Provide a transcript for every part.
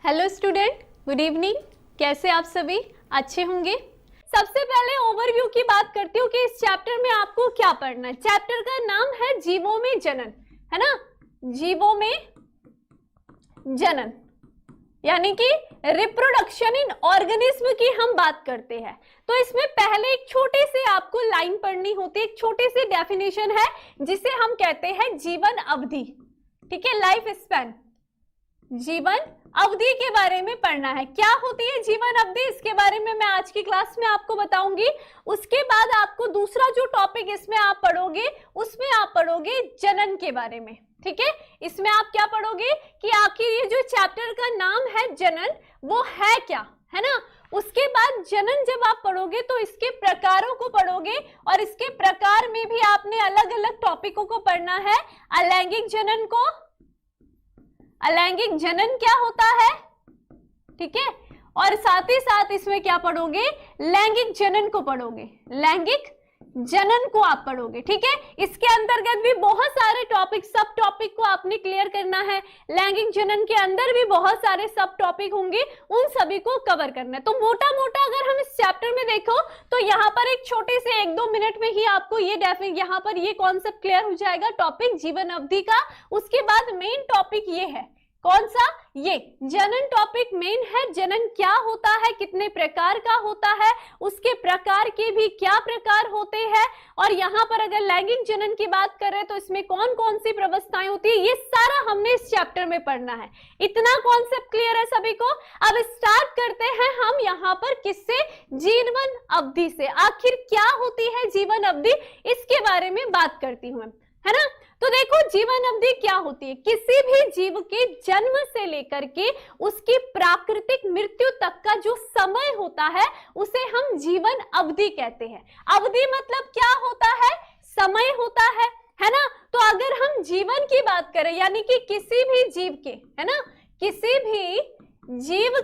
Hello student, good evening. कैसे आप सभी? अच्छे होंगे। सबसे पहले ओवरव्यू की बात करती हूँ कि इस चैप्टर में आपको क्या पढ़ना है। चैप्टर का नाम है जीवों में जनन, है ना। जीवों में जनन यानी कि रिप्रोडक्शन इन ऑर्गेनिज्म की हम बात करते हैं। तो इसमें पहले एक छोटे से आपको लाइन पढ़नी होती है, एक छोटे से डेफिनेशन है जिसे हम कहते हैं जीवन अवधि। ठीक है, लाइफ स्पैन, जीवन अवधि के बारे में पढ़ना है। क्या होती है जीवन अवधि, इसके बारे में मैं आज की क्लास में आपको बताऊंगी। उसके बाद आपको दूसरा जो टॉपिक इसमें आप पढ़ोगे उसमें आप पढ़ोगे जनन के बारे में। ठीक है, इसमें आप क्या पढ़ोगे कि आखिर ये जो चैप्टर का नाम है जनन वो है क्या, है ना। उसके बाद जनन जब आप पढ़ोगे तो इसके प्रकारों को पढ़ोगे और इसके प्रकार में भी आपने अलग अलग टॉपिकों को पढ़ना है। अलैंगिक जनन को, अलैंगिक जनन क्या होता है, ठीक है, और साथ ही साथ इसमें क्या पढ़ोगे, लैंगिक जनन को पढ़ोगे, लैंगिक जनन को आप पढ़ोगे। ठीक है, इसके अंतर्गत भी बहुत सारे टॉपिक, सब टॉपिक को आपने क्लियर करना है। लैंगिक जनन के अंदर भी बहुत सारे सब टॉपिक होंगे, उन सभी को कवर करना है। तो मोटा मोटा अगर हम इस चैप्टर में देखो तो यहाँ पर एक छोटे से 1-2 मिनट में ही आपको ये यहाँ पर ये कॉन्सेप्ट क्लियर हो जाएगा, टॉपिक जीवन अवधि का। उसके बाद मेन टॉपिक ये है, कौन सा, ये जनन टॉपिक मेन है। जनन क्या होता है, कितने प्रकार का होता है, उसके प्रकार के भी क्या प्रकार होते हैं, और यहाँ पर अगर लैंगिक जनन की बात करें तो इसमें कौन कौन सी व्यवस्थाएं होती है, ये सारा हमने इस चैप्टर में पढ़ना है। इतना कॉन्सेप्ट क्लियर है सभी को। अब स्टार्ट करते हैं हम यहाँ पर किससे, जीवन अवधि से। आखिर क्या होती है जीवन अवधि, इसके बारे में बात करती हूँ, है ना। तो देखो जीवन अवधि क्या होती है, किसी भी जीव के जन्म से लेकर के उसकी प्राकृतिक मृत्यु तक का जो समय होता है उसे हम जीवन अवधि कहते हैं। अवधि मतलब क्या होता है, समय होता है ना। तो अगर हम जीवन की बात करें यानी कि किसी भी जीव के, है ना, किसी भी जीव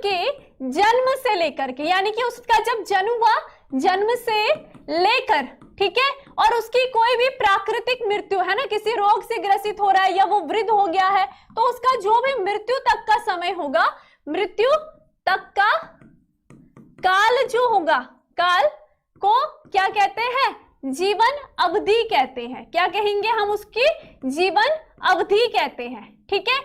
के जन्म से लेकर के, यानी कि उसका जब जन्म हुआ, जन्म से लेकर, ठीक है, और उसकी कोई भी प्राकृतिक मृत्यु, है ना, किसी रोग से ग्रसित हो रहा है या वो वृद्ध हो गया है, तो उसका जो भी मृत्यु तक का समय होगा, मृत्यु तक का काल जो होगा, काल को क्या कहते हैं, जीवन अवधि कहते हैं। क्या कहेंगे हम, उसकी जीवन अवधि कहते हैं। ठीक है,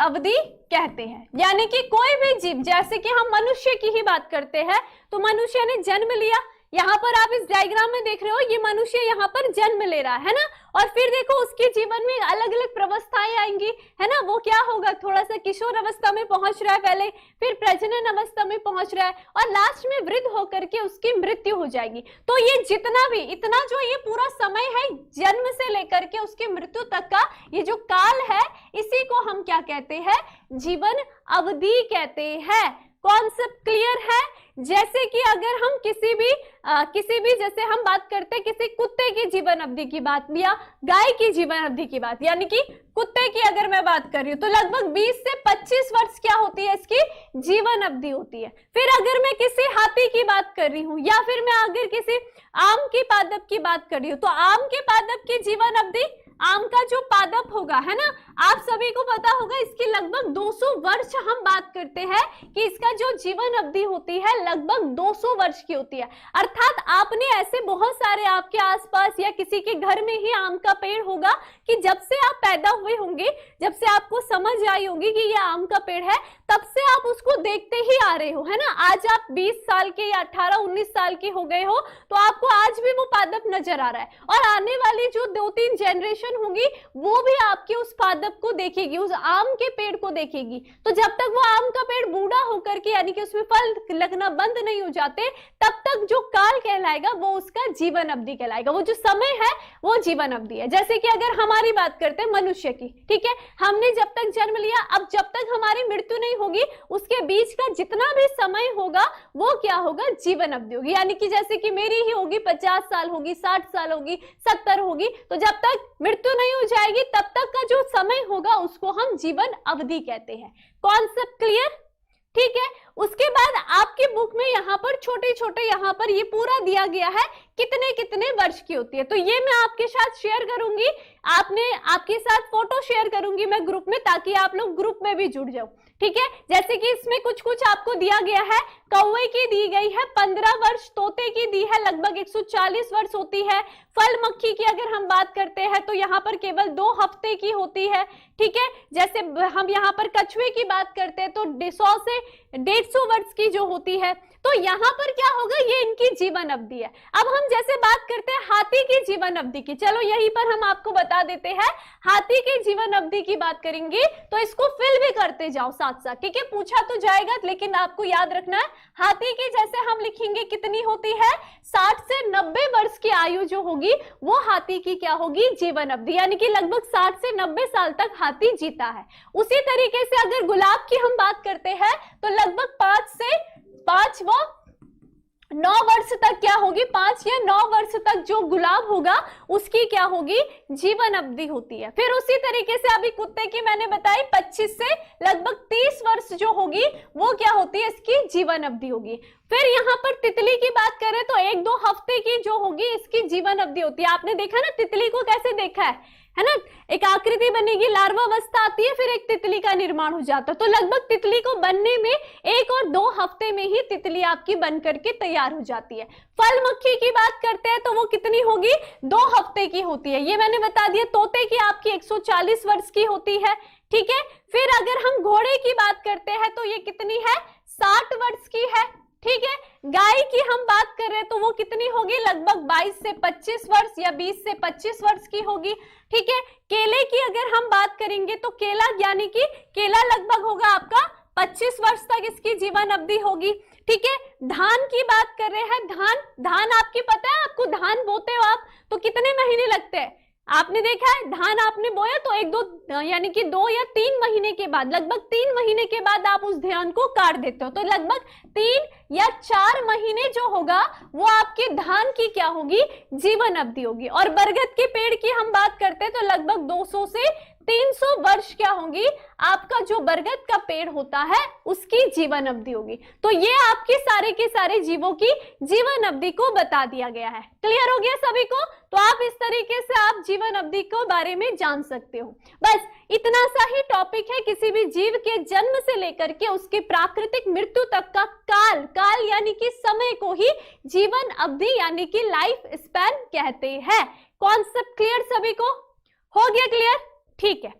अवधि कहते हैं। यानी कि कोई भी जीव, जैसे कि हम मनुष्य की ही बात करते हैं, तो मनुष्य ने जन्म लिया, यहाँ पर आप इस डायग्राम में देख रहे हो, ये मनुष्य यहाँ पर जन्म ले रहा है ना, और फिर देखो उसके जीवन में अलग अलग प्रवस्थाएं आएंगी, है ना। वो क्या होगा, थोड़ा सा किशोर अवस्था में पहुंच रहा है पहले, फिर प्रजनन अवस्था में पहुंच रहा है, और लास्ट में वृद्ध होकर के उसकी मृत्यु हो जाएगी। तो ये जितना भी, इतना जो ये पूरा समय है जन्म से लेकर के उसकी मृत्यु तक का, ये जो काल है, इसी को हम क्या कहते हैं, जीवन अवधि कहते हैं। कॉन्सेप्ट क्लियर है। जैसे कि अगर हम किसी भी जैसे हम बात करते हैं किसी कुत्ते की जीवन अवधि की बात या गाय की जीवन अवधि की बात, यानी कि कुत्ते की अगर मैं बात कर रही हूँ तो लगभग 20 से 25 वर्ष क्या होती है, इसकी जीवन अवधि होती है। फिर अगर मैं किसी हाथी की बात कर रही हूँ या फिर मैं अगर किसी आम की पादप की बात कर रही हूँ, तो आम के पादप की जीवन अवधि, आम का जो पादप होगा, है ना, आप सभी को पता होगा, इसकी लगभग 200 वर्ष हम बात करते हैं कि इसका जो जीवन अवधि होती है लगभग 200 वर्ष की होती है। अर्थात आपने ऐसे बहुत सारे आपके आसपास या किसी के घर में ही आम का पेड़ होगा कि जब से आप पैदा हुए होंगे, जब से आपको समझ आई होगी कि यह आम का पेड़ है, तब से आप उसको देखते ही आ रहे हो, है ना। आज आप 20 साल के या 18-19 साल के हो गए हो तो आपको आज भी वो पादप नजर आ रहा है, और आने वाली जो 2-3 जनरेशन होगी वो भी आपके उस पादप को देखेगी, उस आम के पेड़ को देखेगी। तो जब तक वो आम का पेड़ बूढ़ा होकर के, यानी कि उसमें फल लगना बंद नहीं हो जाते, तब तक जो काल कहलाएगा वो उसका जीवन अवधि कहलाएगा। वो जो समय है वो जीवन अवधि है। जैसे कि अगर हमारी बात करते हैं मनुष्य की, ठीक है, हमने जब तक जन्म लिया, अब जब तक हमारी मृत्यु नहीं होगी उसके बीच का जितना भी समय होगा वो क्या होगा, जीवन अवधि होगी। यानी कि जैसे कि मेरी ही होगी 50 साल होगी, 60 साल होगी, 70 होगी, तो जब तक मृत्यु नहीं हो जाएगी तब तक का जो समय होगा उसको हम जीवन अवधि कहते हैं। कॉन्सेप्ट क्लियर, ठीक है। उसके बाद आपकी बुक में यहाँ पर छोटे छोटे यहाँ पर ये पूरा दिया गया है कितने कितने वर्ष की होती है, तो ये मैं आपके साथ शेयर करूंगी। आपने आपके साथ फोटो शेयर करूंगी मैं ग्रुप में, ताकि आप लोग ग्रुप में भी जुड़ जाओ, ठीक है। जैसे कि इसमें कुछ कुछ आपको दिया गया है, कौवे की दी गई है 15 वर्ष, तोते की दी है लगभग 140 वर्ष होती है, फल मक्खी की अगर हम बात करते हैं तो यहाँ पर केवल 2 हफ्ते की होती है, ठीक है। जैसे हम यहाँ पर कछुए की बात करते हैं तो 100 से 150 वर्ष की जो होती है, तो यहाँ पर क्या होगा, ये इनकी जीवन अवधि है। अब हम जैसे बात करते हैं हाथी की जीवन अवधि की, चलो यहीं पर हम आपको बता देते हैं, हाथी की जीवन अवधि की बात करेंगे तो इसको फिल भी करते जाओ साथ साथ, ठीक है। पूछा तो जाएगा लेकिन आपको याद रखना है, हाथी की जैसे हम लिखेंगे कितनी होती है, 60 से 90 वर्ष की आयु जो होगी वो हाथी की क्या होगी, जीवन अवधि, यानी कि लगभग 60 से 90 साल तक हाथी जीता है। उसी तरीके से अगर गुलाब की हम बात करते हैं तो लगभग 5 व 9 वर्ष तक क्या होगी, 5 या 9 वर्ष तक जो गुलाब होगा उसकी क्या होगी, जीवन अवधि होती है। फिर उसी तरीके से अभी कुत्ते की मैंने बताई 25 से लगभग 30 वर्ष जो होगी वो क्या होती है, इसकी जीवन अवधि होगी। फिर यहाँ पर तितली की बात करें तो 1-2 हफ्ते की जो होगी इसकी जीवन अवधि होती है। आपने देखा ना तितली को कैसे देखा है ना, एक आकृति बनेगी, लार्वा अवस्था आती है, फिर एक तितली का निर्माण हो जाता है। तो लगभग तितली को बनने में 1 और 2 हफ्ते में ही तितली आपकी बन करके तैयार हो जाती है। फल मक्खी की बात करते हैं तो वो कितनी होगी, 2 हफ्ते की होती है, ये मैंने बता दिया। तोते की आपकी 140 वर्ष की होती है, ठीक है। फिर अगर हम घोड़े की बात करते हैं तो ये कितनी है, 60 वर्ष की है, ठीक है। गाय की हम बात कर रहे हैं तो वो कितनी होगी, लगभग 22 से 25 वर्ष या 20 से 25 वर्ष की होगी, ठीक है। केले की अगर हम बात करेंगे तो केला यानी कि केला लगभग होगा आपका 25 वर्ष तक इसकी जीवन अवधि होगी, ठीक है। धान की बात कर रहे हैं, धान आपकी पता है, आपको धान बोते हो आप तो कितने महीने लगते हैं, आपने देखा है, धान आपने बोया तो 1-2 यानी कि 2 या 3 महीने के बाद, लगभग 3 महीने के बाद आप उस धान को काट देते हो, तो लगभग 3 या 4 महीने जो होगा वो आपके धान की क्या होगी, जीवन अवधि होगी। और बरगद के पेड़ की हम बात करते हैं तो लगभग 200 से 300 वर्ष क्या होंगी, आपका जो बरगद का पेड़ होता है उसकी जीवन अवधि होगी। तो ये आपके सारे के सारे जीवों की जीवन अवधि को बता दिया गया है। क्लियर हो गया सभी को? तो आप इस तरीके से आप जीवन अवधि के बारे में जान सकते हो। बस इतना सा ही टॉपिक है, किसी भी जीव के जन्म से लेकर के उसके प्राकृतिक मृत्यु तक का काल यानी कि समय को ही जीवन अवधि यानी कि लाइफ स्पैन कहते हैं। कॉन्सेप्ट क्लियर सभी को? हो गया क्लियर? ठीक है,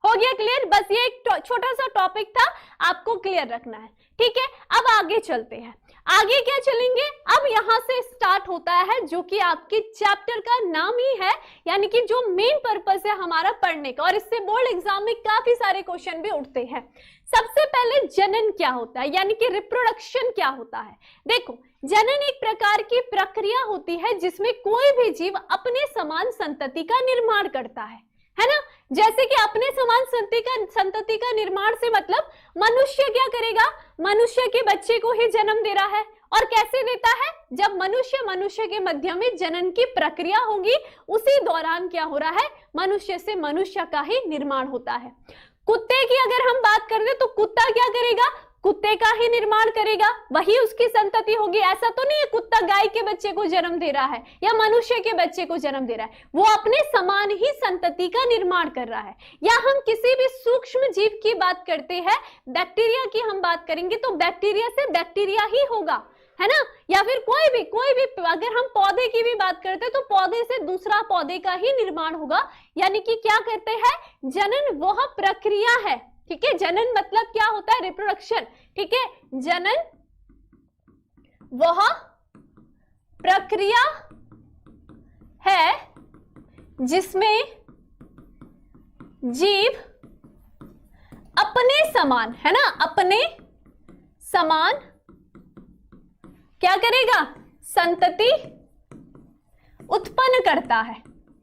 हो गया क्लियर। बस ये एक छोटा सा टॉपिक था, आपको क्लियर रखना है, ठीक है। अब आगे चलते हैं, आगे क्या चलेंगे, अब यहां से स्टार्ट होता है जो कि आपके चैप्टर का नाम ही है, यानी कि जो मेन पर्पस है हमारा पढ़ने का, और इससे बोर्ड एग्जाम में काफी सारे क्वेश्चन भी उठते हैं। सबसे पहले जनन क्या होता है, यानी कि रिप्रोडक्शन क्या होता है। देखो, जनन एक प्रकार की प्रक्रिया होती है जिसमें कोई भी जीव अपने समान संतति का निर्माण करता है ना। जैसे कि अपने समान संतति का निर्माण से मतलब मनुष्य क्या करेगा, मनुष्य के बच्चे को ही जन्म दे रहा है, और कैसे देता है, जब मनुष्य के मध्य में जनन की प्रक्रिया होगी उसी दौरान क्या हो रहा है, मनुष्य से मनुष्य का ही निर्माण होता है। कुत्ते की अगर हम बात करें तो कुत्ता क्या करेगा, कुत्ते का ही निर्माण करेगा, वही उसकी संतति होगी। ऐसा तो नहीं है कुत्ता गाय के बच्चे को जन्म दे रहा है या मनुष्य के बच्चे को जन्म दे रहा है, वो अपने समान ही संतति का निर्माण कर रहा है। या हम किसी भी सूक्ष्म जीव की बात करते हैं, बैक्टीरिया की हम बात करेंगे तो बैक्टीरिया से बैक्टीरिया ही होगा, है ना। या फिर कोई भी अगर हम पौधे की भी बात करते हैं तो पौधे से दूसरा पौधे का ही निर्माण होगा। यानी कि क्या करते हैं, जनन वह प्रक्रिया है, ठीक है। जनन मतलब क्या होता है, रिप्रोडक्शन, ठीक है। जनन वह प्रक्रिया है जिसमें जीव अपने समान, है ना, अपने समान क्या करेगा, संतति उत्पन्न करता है।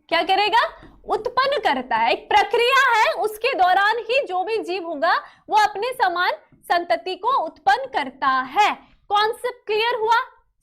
क्या करेगा, उत्पन्न करता है। एक प्रक्रिया है, उसके दौरान ही जो भी जीव होगा वो अपने समान संतति को उत्पन्न करता है। कॉन्सेप्ट क्लियर हुआ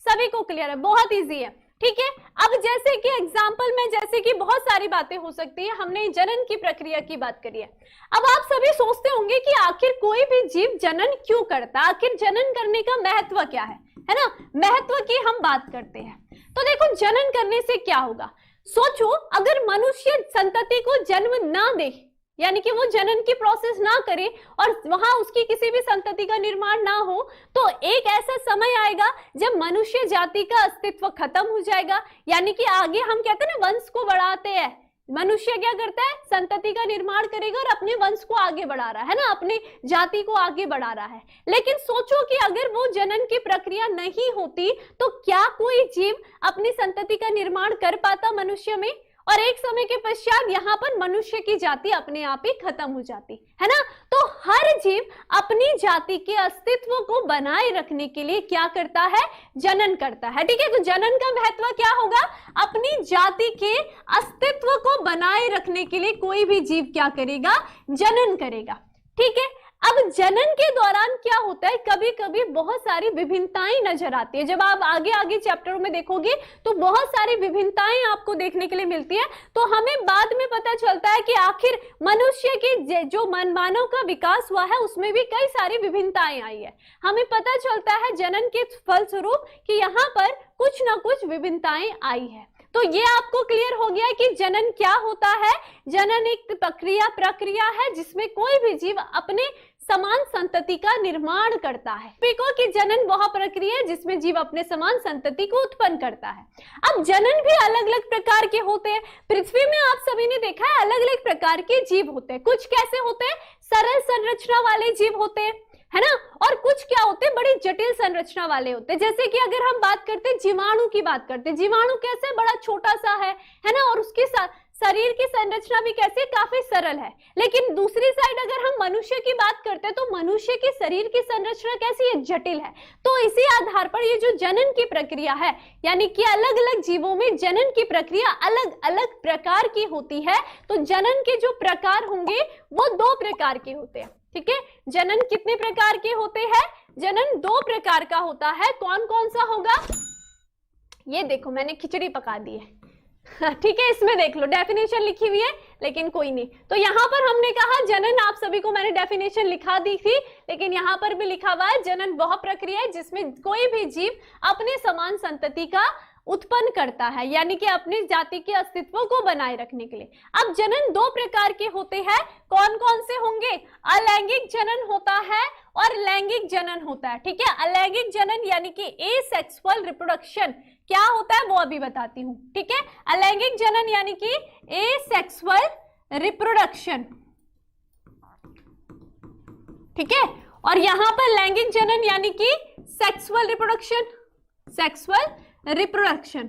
सभी को? क्लियर है, बहुत इजी है, ठीक है। अब जैसे कि एग्जांपल में, जैसे कि बहुत सारी बातें हो सकती है, हमने जनन की प्रक्रिया की बात करी है। अब आप सभी सोचते होंगे कि आखिर कोई भी जीव जनन क्यों करता है, आखिर जनन करने का महत्व क्या है ना। महत्व की हम बात करते हैं तो देखो, जनन करने से क्या होगा, सोचो अगर मनुष्य संतति को जन्म ना दे, यानी कि वो जनन की प्रोसेस ना करे और वहां उसकी किसी भी संतति का निर्माण ना हो, तो एक ऐसा समय आएगा जब मनुष्य जाति का अस्तित्व खत्म हो जाएगा। यानी कि आगे हम कहते हैं ना वंश को बढ़ाते हैं, मनुष्य क्या करता है, संतति का निर्माण करेगा और अपने वंश को आगे बढ़ा रहा है ना, अपनी जाति को आगे बढ़ा रहा है। लेकिन सोचो कि अगर वो जनन की प्रक्रिया नहीं होती तो क्या कोई जीव अपनी संतति का निर्माण कर पाता मनुष्य में? और एक समय के पश्चात यहाँ पर मनुष्य की जाति अपने आप ही खत्म हो जाती है ना। तो हर जीव अपनी जाति के अस्तित्व को बनाए रखने के लिए क्या करता है, जनन करता है। ठीक है, तो जनन का महत्व क्या होगा, अपनी जाति के अस्तित्व को बनाए रखने के लिए कोई भी जीव क्या करेगा, जनन करेगा। ठीक है, अब जनन के दौरान क्या होता है, कभी कभी बहुत सारी विभिन्नताएं नजर आती है। जब आप आगे आगे चैप्टरों में देखोगे तो बहुत सारी विभिन्नताएं आपको देखने के लिए मिलती है। तो हमें बाद में पता चलता है कि आखिर मनुष्य की जो मानव का विकास हुआ है उसमें भी कई सारी विभिन्नताएं आई है। हमें पता चलता है जनन के फलस्वरूप कि यहाँ पर कुछ ना कुछ विभिन्नताएं आई है। तो ये आपको क्लियर हो गया कि जनन क्या होता है। जनन एक प्रक्रिया है जिसमें कोई भी जीव अपने समान संतति का निर्माण करता है। देखो कि जनन वह प्रक्रिया है जिसमें जीव अपने समान संतति को उत्पन्न करता है। अब जनन भी अलग अलग प्रकार के होते हैं। पृथ्वी में आप सभी ने देखा है अलग अलग प्रकार के जीव होते हैं। कुछ कैसे होते हैं, सरल संरचना वाले जीव होते हैं, है ना, और कुछ क्या होते हैं, बड़ी जटिल संरचना वाले होते हैं। जैसे कि अगर हम बात करते हैं जीवाणु की बात करते हैं, जीवाणु कैसे बड़ा छोटा सा है ना, और उसके साथ शरीर की संरचना भी कैसे काफी सरल है। लेकिन दूसरी साइड अगर हम मनुष्य की बात करते हैं तो मनुष्य की शरीर की संरचना कैसी है, जटिल है। तो इसी आधार पर ये जो जनन की प्रक्रिया है, यानी कि अलग अलग जीवों में जनन की प्रक्रिया अलग अलग प्रकार की होती है। तो जनन के जो प्रकार होंगे वो 2 प्रकार के होते हैं। ठीक है, जनन कितने प्रकार के होते हैं, जनन 2 प्रकार का होता है। कौन कौन सा होगा, ये देखो मैंने खिचड़ी पका दी है। ठीक है, इसमें देख लो डेफिनेशन लिखी हुई है, लेकिन कोई नहीं। तो यहाँ पर हमने कहा जनन, आप सभी को मैंने डेफिनेशन लिखा दी थी, लेकिन यहाँ पर भी लिखा हुआ है जनन वह प्रक्रिया है जिसमें कोई भी जीव अपने समान संतति का उत्पन्न करता है, यानी कि अपनी जाति के अस्तित्व को बनाए रखने के लिए। अब जनन 2 प्रकार के होते हैं। कौन कौन से होंगे, अलैंगिक जनन होता है और लैंगिक जनन होता है। ठीक है, अलैंगिक जनन यानी कि एसेक्सुअल रिप्रोडक्शन क्या होता है वो अभी बताती हूं। ठीक है, अलैंगिक जनन यानी कि एसेक्सुअल रिप्रोडक्शन। ठीक है, और यहां पर लैंगिक जनन यानी कि सेक्सुअल रिप्रोडक्शन, सेक्सुअल रिप्रोडक्शन।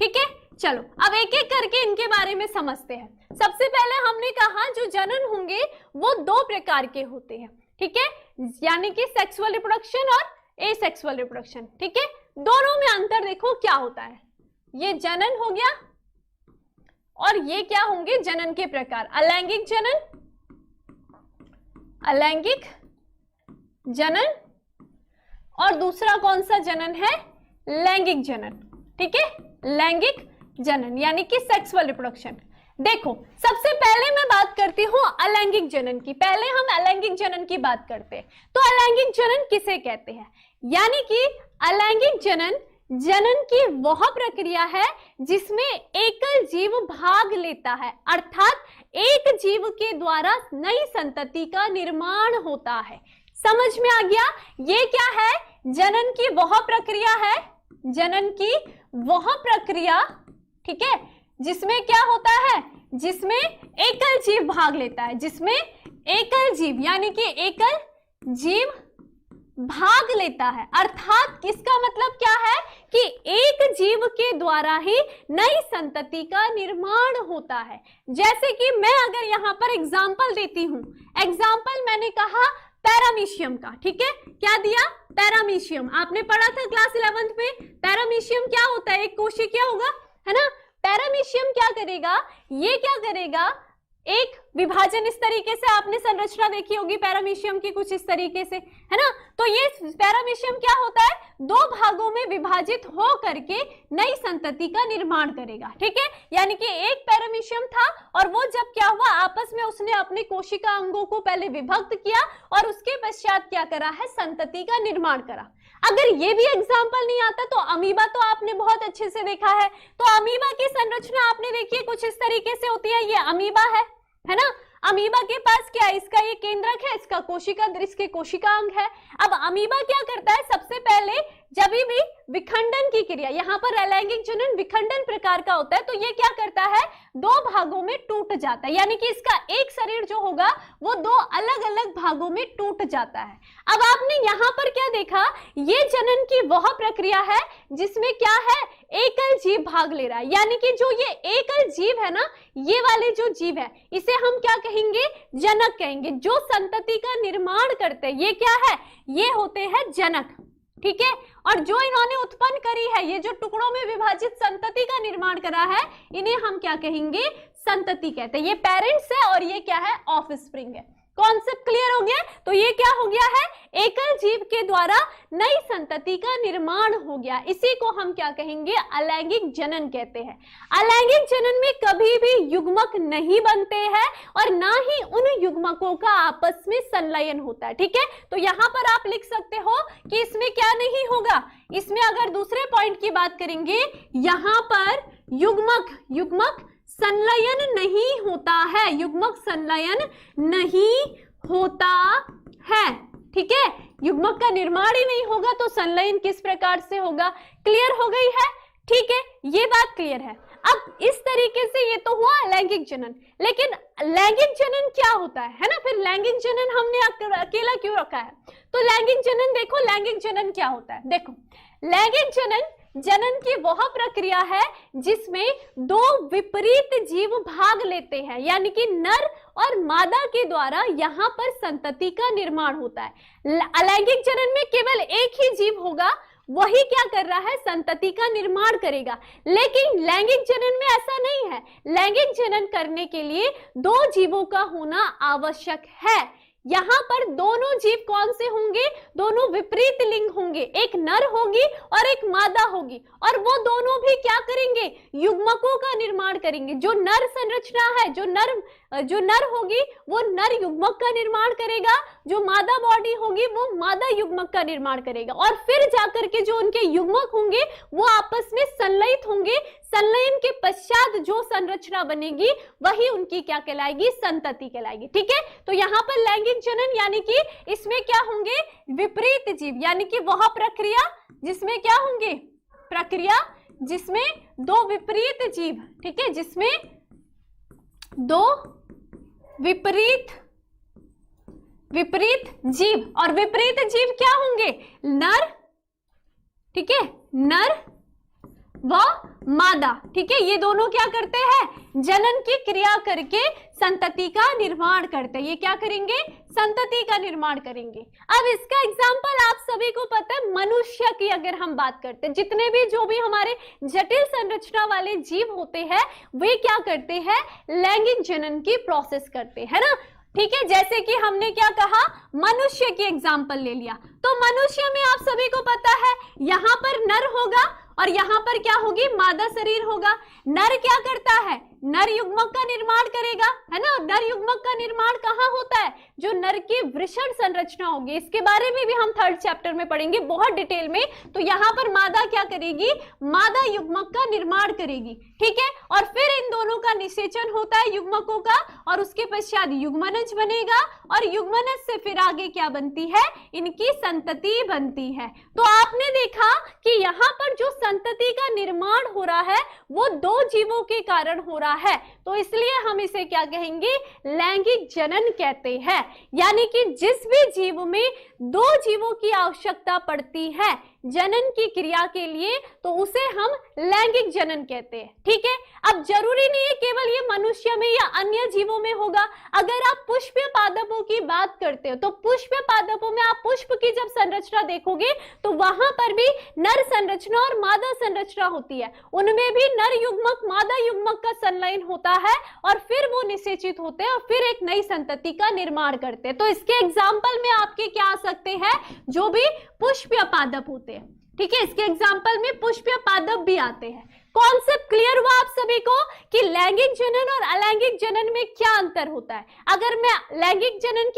ठीक है, चलो अब एक एक करके इनके बारे में समझते हैं। सबसे पहले हमने कहा जो जनन होंगे वो 2 प्रकार के होते हैं। ठीक है, यानी कि सेक्सुअल रिप्रोडक्शन और एसेक्सुअल रिप्रोडक्शन। ठीक है, दोनों में अंतर देखो क्या होता है। ये जनन हो गया और ये क्या होंगे, जनन के प्रकार, अलैंगिक जनन, अलैंगिक जनन, और दूसरा कौन सा जनन है, लैंगिक जनन। ठीक है, लैंगिक जनन यानी कि सेक्सुअल रिप्रोडक्शन। देखो सबसे पहले मैं बात करती हूं अलैंगिक जनन की। पहले हम अलैंगिक जनन की बात करते हैं। तो अलैंगिक जनन किसे कहते हैं, यानी कि अलैंगिक जनन जनन की वह प्रक्रिया है जिसमें एकल जीव भाग लेता है, अर्थात एक जीव के द्वारा नई संतति का निर्माण होता है। समझ में आ गया, ये क्या है, जनन की वह प्रक्रिया है, जनन की वह प्रक्रिया। ठीक है, जिसमें क्या होता है, जिसमें एकल जीव भाग लेता है, जिसमें एकल जीव यानी कि एकल जीव भाग लेता है। अर्थात किसका मतलब क्या है कि एक जीव के द्वारा ही नई संतति का निर्माण होता है। जैसे कि मैं अगर यहां पर एग्जाम्पल देती हूं, एग्जाम्पल मैंने कहा पैरामीशियम का। ठीक है, क्या दिया, पैरामीशियम। आपने पढ़ा था क्लास 11th में, पैरामीशियम क्या होता है, एक कोशिकीय होगा, है ना। पैरामीशियम क्या करेगा, ये क्या करेगा, एक विभाजन इस तरीके से आपने संरचना देखी होगी पैरामीशियम की, कुछ इस तरीके से, है ना। तो ये पैरामीशियम क्या होता है, दो भागों में विभाजित हो करके नई संतति का निर्माण करेगा, ठीक है। यानी कि एक पैरामीशियम था और वो जब क्या हुआ, आपस में उसने अपने कोशिका अंगों को पहले विभक्त किया और उसके पश्चात क्या करा है, संतति का निर्माण करा। अगर ये भी एग्जाम्पल नहीं आता तो अमीबा तो आपने बहुत अच्छे से देखा है। तो अमीबा की संरचना आपने देखी है, कुछ इस तरीके से होती है। ये अमीबा है ना। अमीबा के पास क्या है, इसका ये केंद्रक है, इसका कोशिका, इसके कोशिका अंग है। अब अमीबा क्या करता है, सबसे पहले जब भी विखंडन की क्रिया, यहाँ पर अलैंगिक जनन विखंडन प्रकार का होता है, तो ये क्या करता है, दो भागों में टूट जाता है। यानी कि इसका एक शरीर जो होगा वो दो अलग अलग भागों में टूट जाता है। अब आपने यहाँ पर क्या देखा, ये जनन की वह प्रक्रिया है जिसमें क्या है, एकल जीव भाग ले रहा है। यानी कि जो ये एकल जीव है ना, ये वाले जो जीव है इसे हम क्या कहेंगे, जनक कहेंगे। जो संतति का निर्माण करते हैं ये क्या है, ये होते हैं जनक, ठीक है। और जो इन्होंने उत्पन्न करी है, ये जो टुकड़ों में विभाजित संतति का निर्माण करा है, इन्हें हम क्या कहेंगे, संतति कहते हैं। ये पेरेंट्स है और ये क्या है, ऑफस्प्रिंग है। कॉन्सेप्ट क्लियर हो गया। तो ये क्या हो गया है, एकल जीव के द्वारा नई संतति का निर्माण हो गया। इसी को हम क्या कहेंगे, अलैंगिक जनन कहते हैं। अलैंगिक जनन में कभी भी युग्मक नहीं बनते हैं और ना ही उन युग्मकों का आपस में संलयन होता है, ठीक है। तो यहां पर आप लिख सकते हो कि इसमें क्या नहीं होगा, इसमें अगर दूसरे पॉइंट की बात करेंगे, यहां पर युग्मक संलयन नहीं होता है, युग्मक संलयन नहीं होता है, ठीक है। युग्मक का निर्माण ही नहीं होगा तो संलयन किस प्रकार से होगा। क्लियर हो गई है, ठीक है, ये बात क्लियर है। अब इस तरीके से ये तो हुआ लैंगिक जनन, लेकिन लैंगिक जनन क्या होता है ना। फिर लैंगिक जनन हमने अकेला क्यों रखा है, तो लैंगिक जनन देखो, लैंगिक जनन क्या होता है, देखो लैंगिक जनन की वह प्रक्रिया है जिसमें दो विपरीत जीव भाग लेते हैं, यानी कि नर और मादा के द्वारा यहाँ पर संतति का निर्माण होता है। अलैंगिक जनन में केवल एक ही जीव होगा, वही क्या कर रहा है, संतति का निर्माण करेगा। लेकिन लैंगिक जनन में ऐसा नहीं है। लैंगिक जनन करने के लिए दो जीवों का होना आवश्यक है। यहाँ पर दोनों जीव कौन से होंगे, दोनों विपरीत लिंग होंगे, एक नर होगी और एक मादा होगी, और वो दोनों भी क्या करेंगे, युग्मकों का निर्माण करेंगे। जो नर संरचना है, जो नर होगी वो नर युग्मक का निर्माण करेगा, जो मादा बॉडी होगी वो मादा युग्मक का निर्माण करेगा, और फिर जाकर के जो उनके युग्मक होंगे वो आपस में संलयित होंगे। संलयन के पश्चात जो संरचना बनेगी वही उनकी क्या कहलाएगी, संतति कहलाएगी, ठीक है। तो यहाँ पर लैंगिक जनन यानी कि इसमें क्या होंगे, विपरीत जीव, यानी कि वह प्रक्रिया जिसमें क्या होंगे, प्रक्रिया जिसमें दो विपरीत जीव, ठीक है, जिसमें दो विपरीत जीव, और विपरीत जीव क्या होंगे, नर, ठीक है, नर व मादा, ठीक है। ये दोनों क्या करते हैं, जनन की क्रिया करके संतति का निर्माण करते हैं। ये क्या करेंगे, संतति का निर्माण करेंगे। अब इसका एग्जाम्पल आप सभी को पता है, मनुष्य की अगर हम बात करते हैं, जितने भी जो भी हमारे जटिल संरचना वाले जीव होते हैं वे क्या करते हैं, लैंगिक जनन की प्रोसेस करते हैं ना, ठीक है। जैसे कि हमने क्या कहा, मनुष्य की एग्जाम्पल ले लिया, तो मनुष्य में आप सभी को पता है यहाँ पर नर होगा और यहाँ पर क्या होगी, मादा शरीर होगा। नर क्या करता है, नर युग्मक का निर्माण करेगा, है ना। नर युग्मक का निर्माण कहाँ होता है, जो नर की वृषण संरचना होगी, इसके बारे में भी हम 3rd चैप्टर में पढ़ेंगे बहुत डिटेल में। तो यहाँ पर मादा क्या करेगी, मादा युग्मक का निर्माण करेगी, ठीक है। और फिर इन दोनों का निषेचन होता है युग्मकों का, और उसके पश्चात युग्मनज बनेगा, और युग्मनज से फिर आगे क्या बनती है, इनकी संतति बनती है। तो आपने देखा कि यहाँ पर जो संतति का निर्माण हो रहा है वो दो जीवों के कारण हो रहा है, तो इसलिए हम इसे क्या कहेंगे, लैंगिक जनन कहते हैं। यानी कि जिस भी जीव में दो जीवों की आवश्यकता पड़ती है जनन की क्रिया के लिए, तो उसे हम लैंगिक जनन कहते हैं, ठीक है। अब जरूरी नहीं है केवल ये मनुष्य में या अन्य जीवों में होगा। अगर आप पुष्प पादपों की बात करते हो तो पुष्प पादपों में आप पुष्प की जब संरचना देखोगे तो वहां पर भी नर संरचना और मादा संरचना होती है, उनमें भी नर युग्मक मादा युग्मक का संलयन होता होता है और फिर वो निषेचित होते हैं और फिर एक नई संतति का निर्माण करते हैं। तो इसके एग्जाम्पल में आपके क्या आ सकते हैं, जो भी पुष्प या पादप होते हैं, ठीक है, इसके एग्जाम्पल में पुष्प या पादप भी आते हैं। कॉन्सेप्ट क्लियर हुआ आप सभी को कि लैंगिक जनन और अलैंगिक जनन में क्या अंतर होता है। अगर मैं अलैंगिक जनन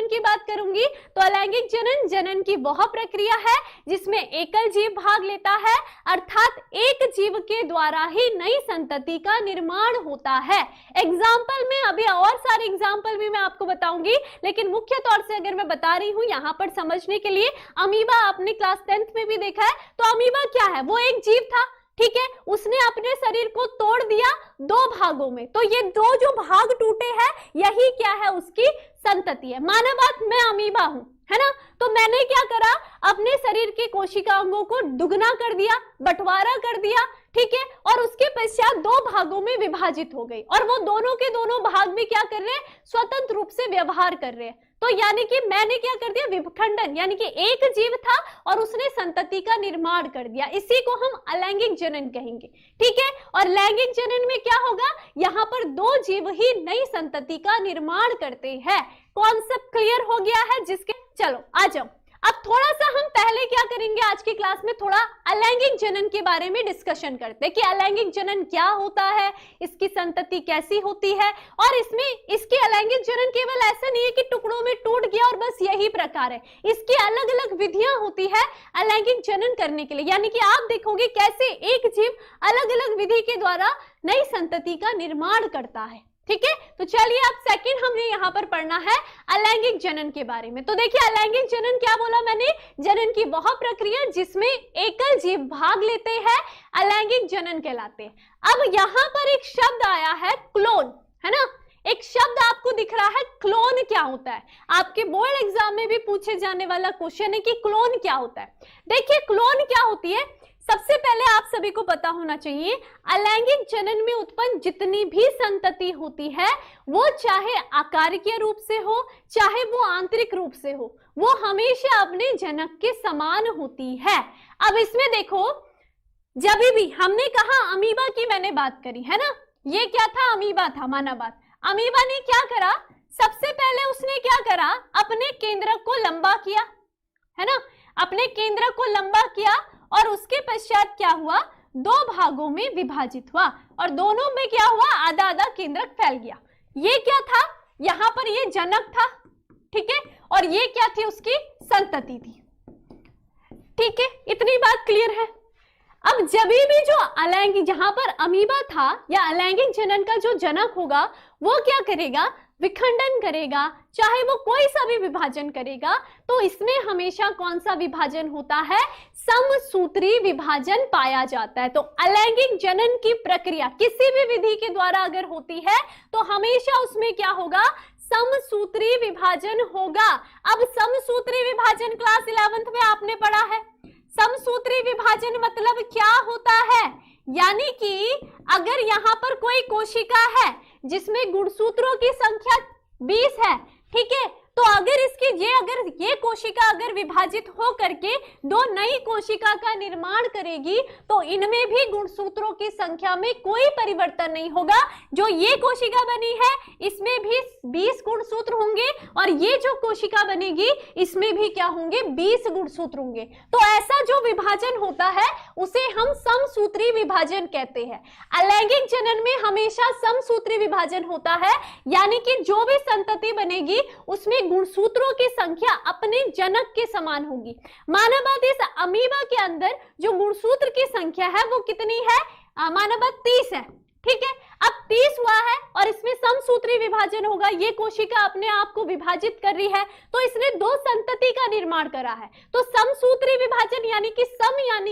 की बात करूंगी तो अलैंगिक जनन जनन की वह प्रक्रिया है जिसमें एकल जीव भाग लेता है, अर्थात एक जीव के द्वारा ही नई संतति का निर्माण होता है। एग्जाम्पल में अभी और सारे एग्जाम्पल भी मैं आपको बताऊंगी, लेकिन मुख्य तौर से अगर मैं बता रही हूं यहां पर समझने के लिए, अमीबा आपने क्लास 10th में भी देखा है। तो अमीबा क्या है, वो एक जीव था, ठीक है, उसने अपने शरीर को तोड़ दिया दो भागों में, तो ये दो जो भाग टूटे हैं यही क्या है, उसकी संतति है। माना बात मैं अमीबा हूं, है ना, तो मैंने क्या करा, अपने शरीर के कोशिकाओं को दुगना कर दिया, बंटवारा कर दिया, ठीक है, और उसके पश्चात दो भागों में विभाजित हो गई और वो दोनों के दोनों भाग में क्या कर रहे हैं, स्वतंत्र रूप से व्यवहार कर रहे हैं। तो यानी कि मैंने क्या कर दिया, विखंडन, यानी कि एक जीव था और उसने संतति का निर्माण कर दिया, इसी को हम अलैंगिक जनन कहेंगे, ठीक है। और लैंगिक जनन में क्या होगा, यहाँ पर दो जीव ही नई संतति का निर्माण करते हैं। कॉन्सेप्ट क्लियर हो गया है जिसके, चलो आ जाओ। अब थोड़ा सा हम पहले क्या करेंगे, आज की क्लास में थोड़ा अलैंगिक जनन के बारे में डिस्कशन करते हैं कि अलैंगिक जनन क्या होता है, इसकी संतति कैसी होती है, और इसमें इसकी अलैंगिक जनन केवल ऐसा नहीं है कि टुकड़ों में टूट गया और बस यही प्रकार है, इसकी अलग अलग विधियां होती है अलैंगिक जनन करने के लिए। यानी कि आप देखोगे कैसे एक जीव अलग अलग विधि के द्वारा नई संतति का निर्माण करता है, ठीक है। तो चलिए अब सेकंड हमने यहाँ पर पढ़ना है अलैंगिक जनन के बारे में। तो देखिए अलैंगिक जनन क्या बोला मैंने, जनन की वह प्रक्रिया जिसमें एकल जीव भाग लेते हैं, अलैंगिक जनन कहलाते हैं। अब यहाँ पर एक शब्द आया है क्लोन, है ना, एक शब्द आपको दिख रहा है, क्लोन क्या होता है, आपके बोर्ड एग्जाम में भी पूछे जाने वाला क्वेश्चन है कि क्लोन क्या होता है। देखिए क्लोन क्या होती है, सबसे पहले आप सभी को पता होना चाहिए अलैंगिक जनन में उत्पन्न जितनी भी संतति होती है वो चाहे आकारिकीय रूप से हो चाहे वो आंतरिक रूप से हो, वो हमेशा अपने जनक के समान होती है। अब इसमें देखो, जब भी हमने कहा अमीबा की मैंने बात करी है ना, ये क्या था, अमीबा था, माना बात। अमीबा ने क्या करा, सबसे पहले उसने क्या करा, अपने केंद्रक को लंबा किया, है ना, अपने केंद्रक को लंबा किया और उसके पश्चात क्या हुआ, दो भागों में विभाजित हुआ और दोनों में क्या हुआ, आधा आधा केंद्रक फैल गया। ये क्या था, यहां पर ये जनक था, ठीक है, और ये क्या थी, उसकी संतति थी, ठीक है, इतनी बात क्लियर है। अब जब भी जो अलैंगिक, जहां पर अमीबा था या अलैंगिक जनन का जो जनक होगा वो क्या करेगा, विखंडन करेगा, चाहे वो कोई सा भी विभाजन करेगा, तो इसमें हमेशा कौन सा विभाजन होता है, समसूत्री विभाजन पाया जाता है। तो अलैंगिक जनन की प्रक्रिया किसी भी विधि के द्वारा अगर होती है तो हमेशा उसमें क्या होगा, समसूत्री विभाजन होगा। अब समसूत्री विभाजन क्लास 11th में आपने पढ़ा है। समसूत्री विभाजन मतलब क्या होता है, यानी कि अगर यहां पर कोई कोशिका है जिसमें गुणसूत्रों की संख्या 20 है, ठीक है, तो अगर ये कोशिका अगर विभाजित हो करके दो नई कोशिका का निर्माण करेगी तो इनमें भी गुणसूत्रों की संख्या में कोई परिवर्तन नहीं होगा। जो ये कोशिका बनी है इसमें भी 20 गुणसूत्र होंगे और ये जो कोशिका बनेगी इसमें भी क्या होंगे, 20 गुणसूत्र होंगे। तो ऐसा जो विभाजन होता है उसे हम समसूत्री विभाजन कहते हैं। अलैंगिक जनन में हमेशा समसूत्री विभाजन होता है, यानी कि जो भी संतति बनेगी उसमें गुणसूत्रों की संख्या अपने जनक के समान होगी। माना बात, इस अमीबा के अंदर जो गुणसूत्र की संख्या है वो कितनी है, माना बात 30 है, ठीक है। अब 30 हुआ है और इसमें समसूत्री विभाजन होगा, ये कोशिका अपने आप को विभाजित कर रही है तो इसने दो संतति का निर्माण करा है। तो समसूत्री विभाजन यानी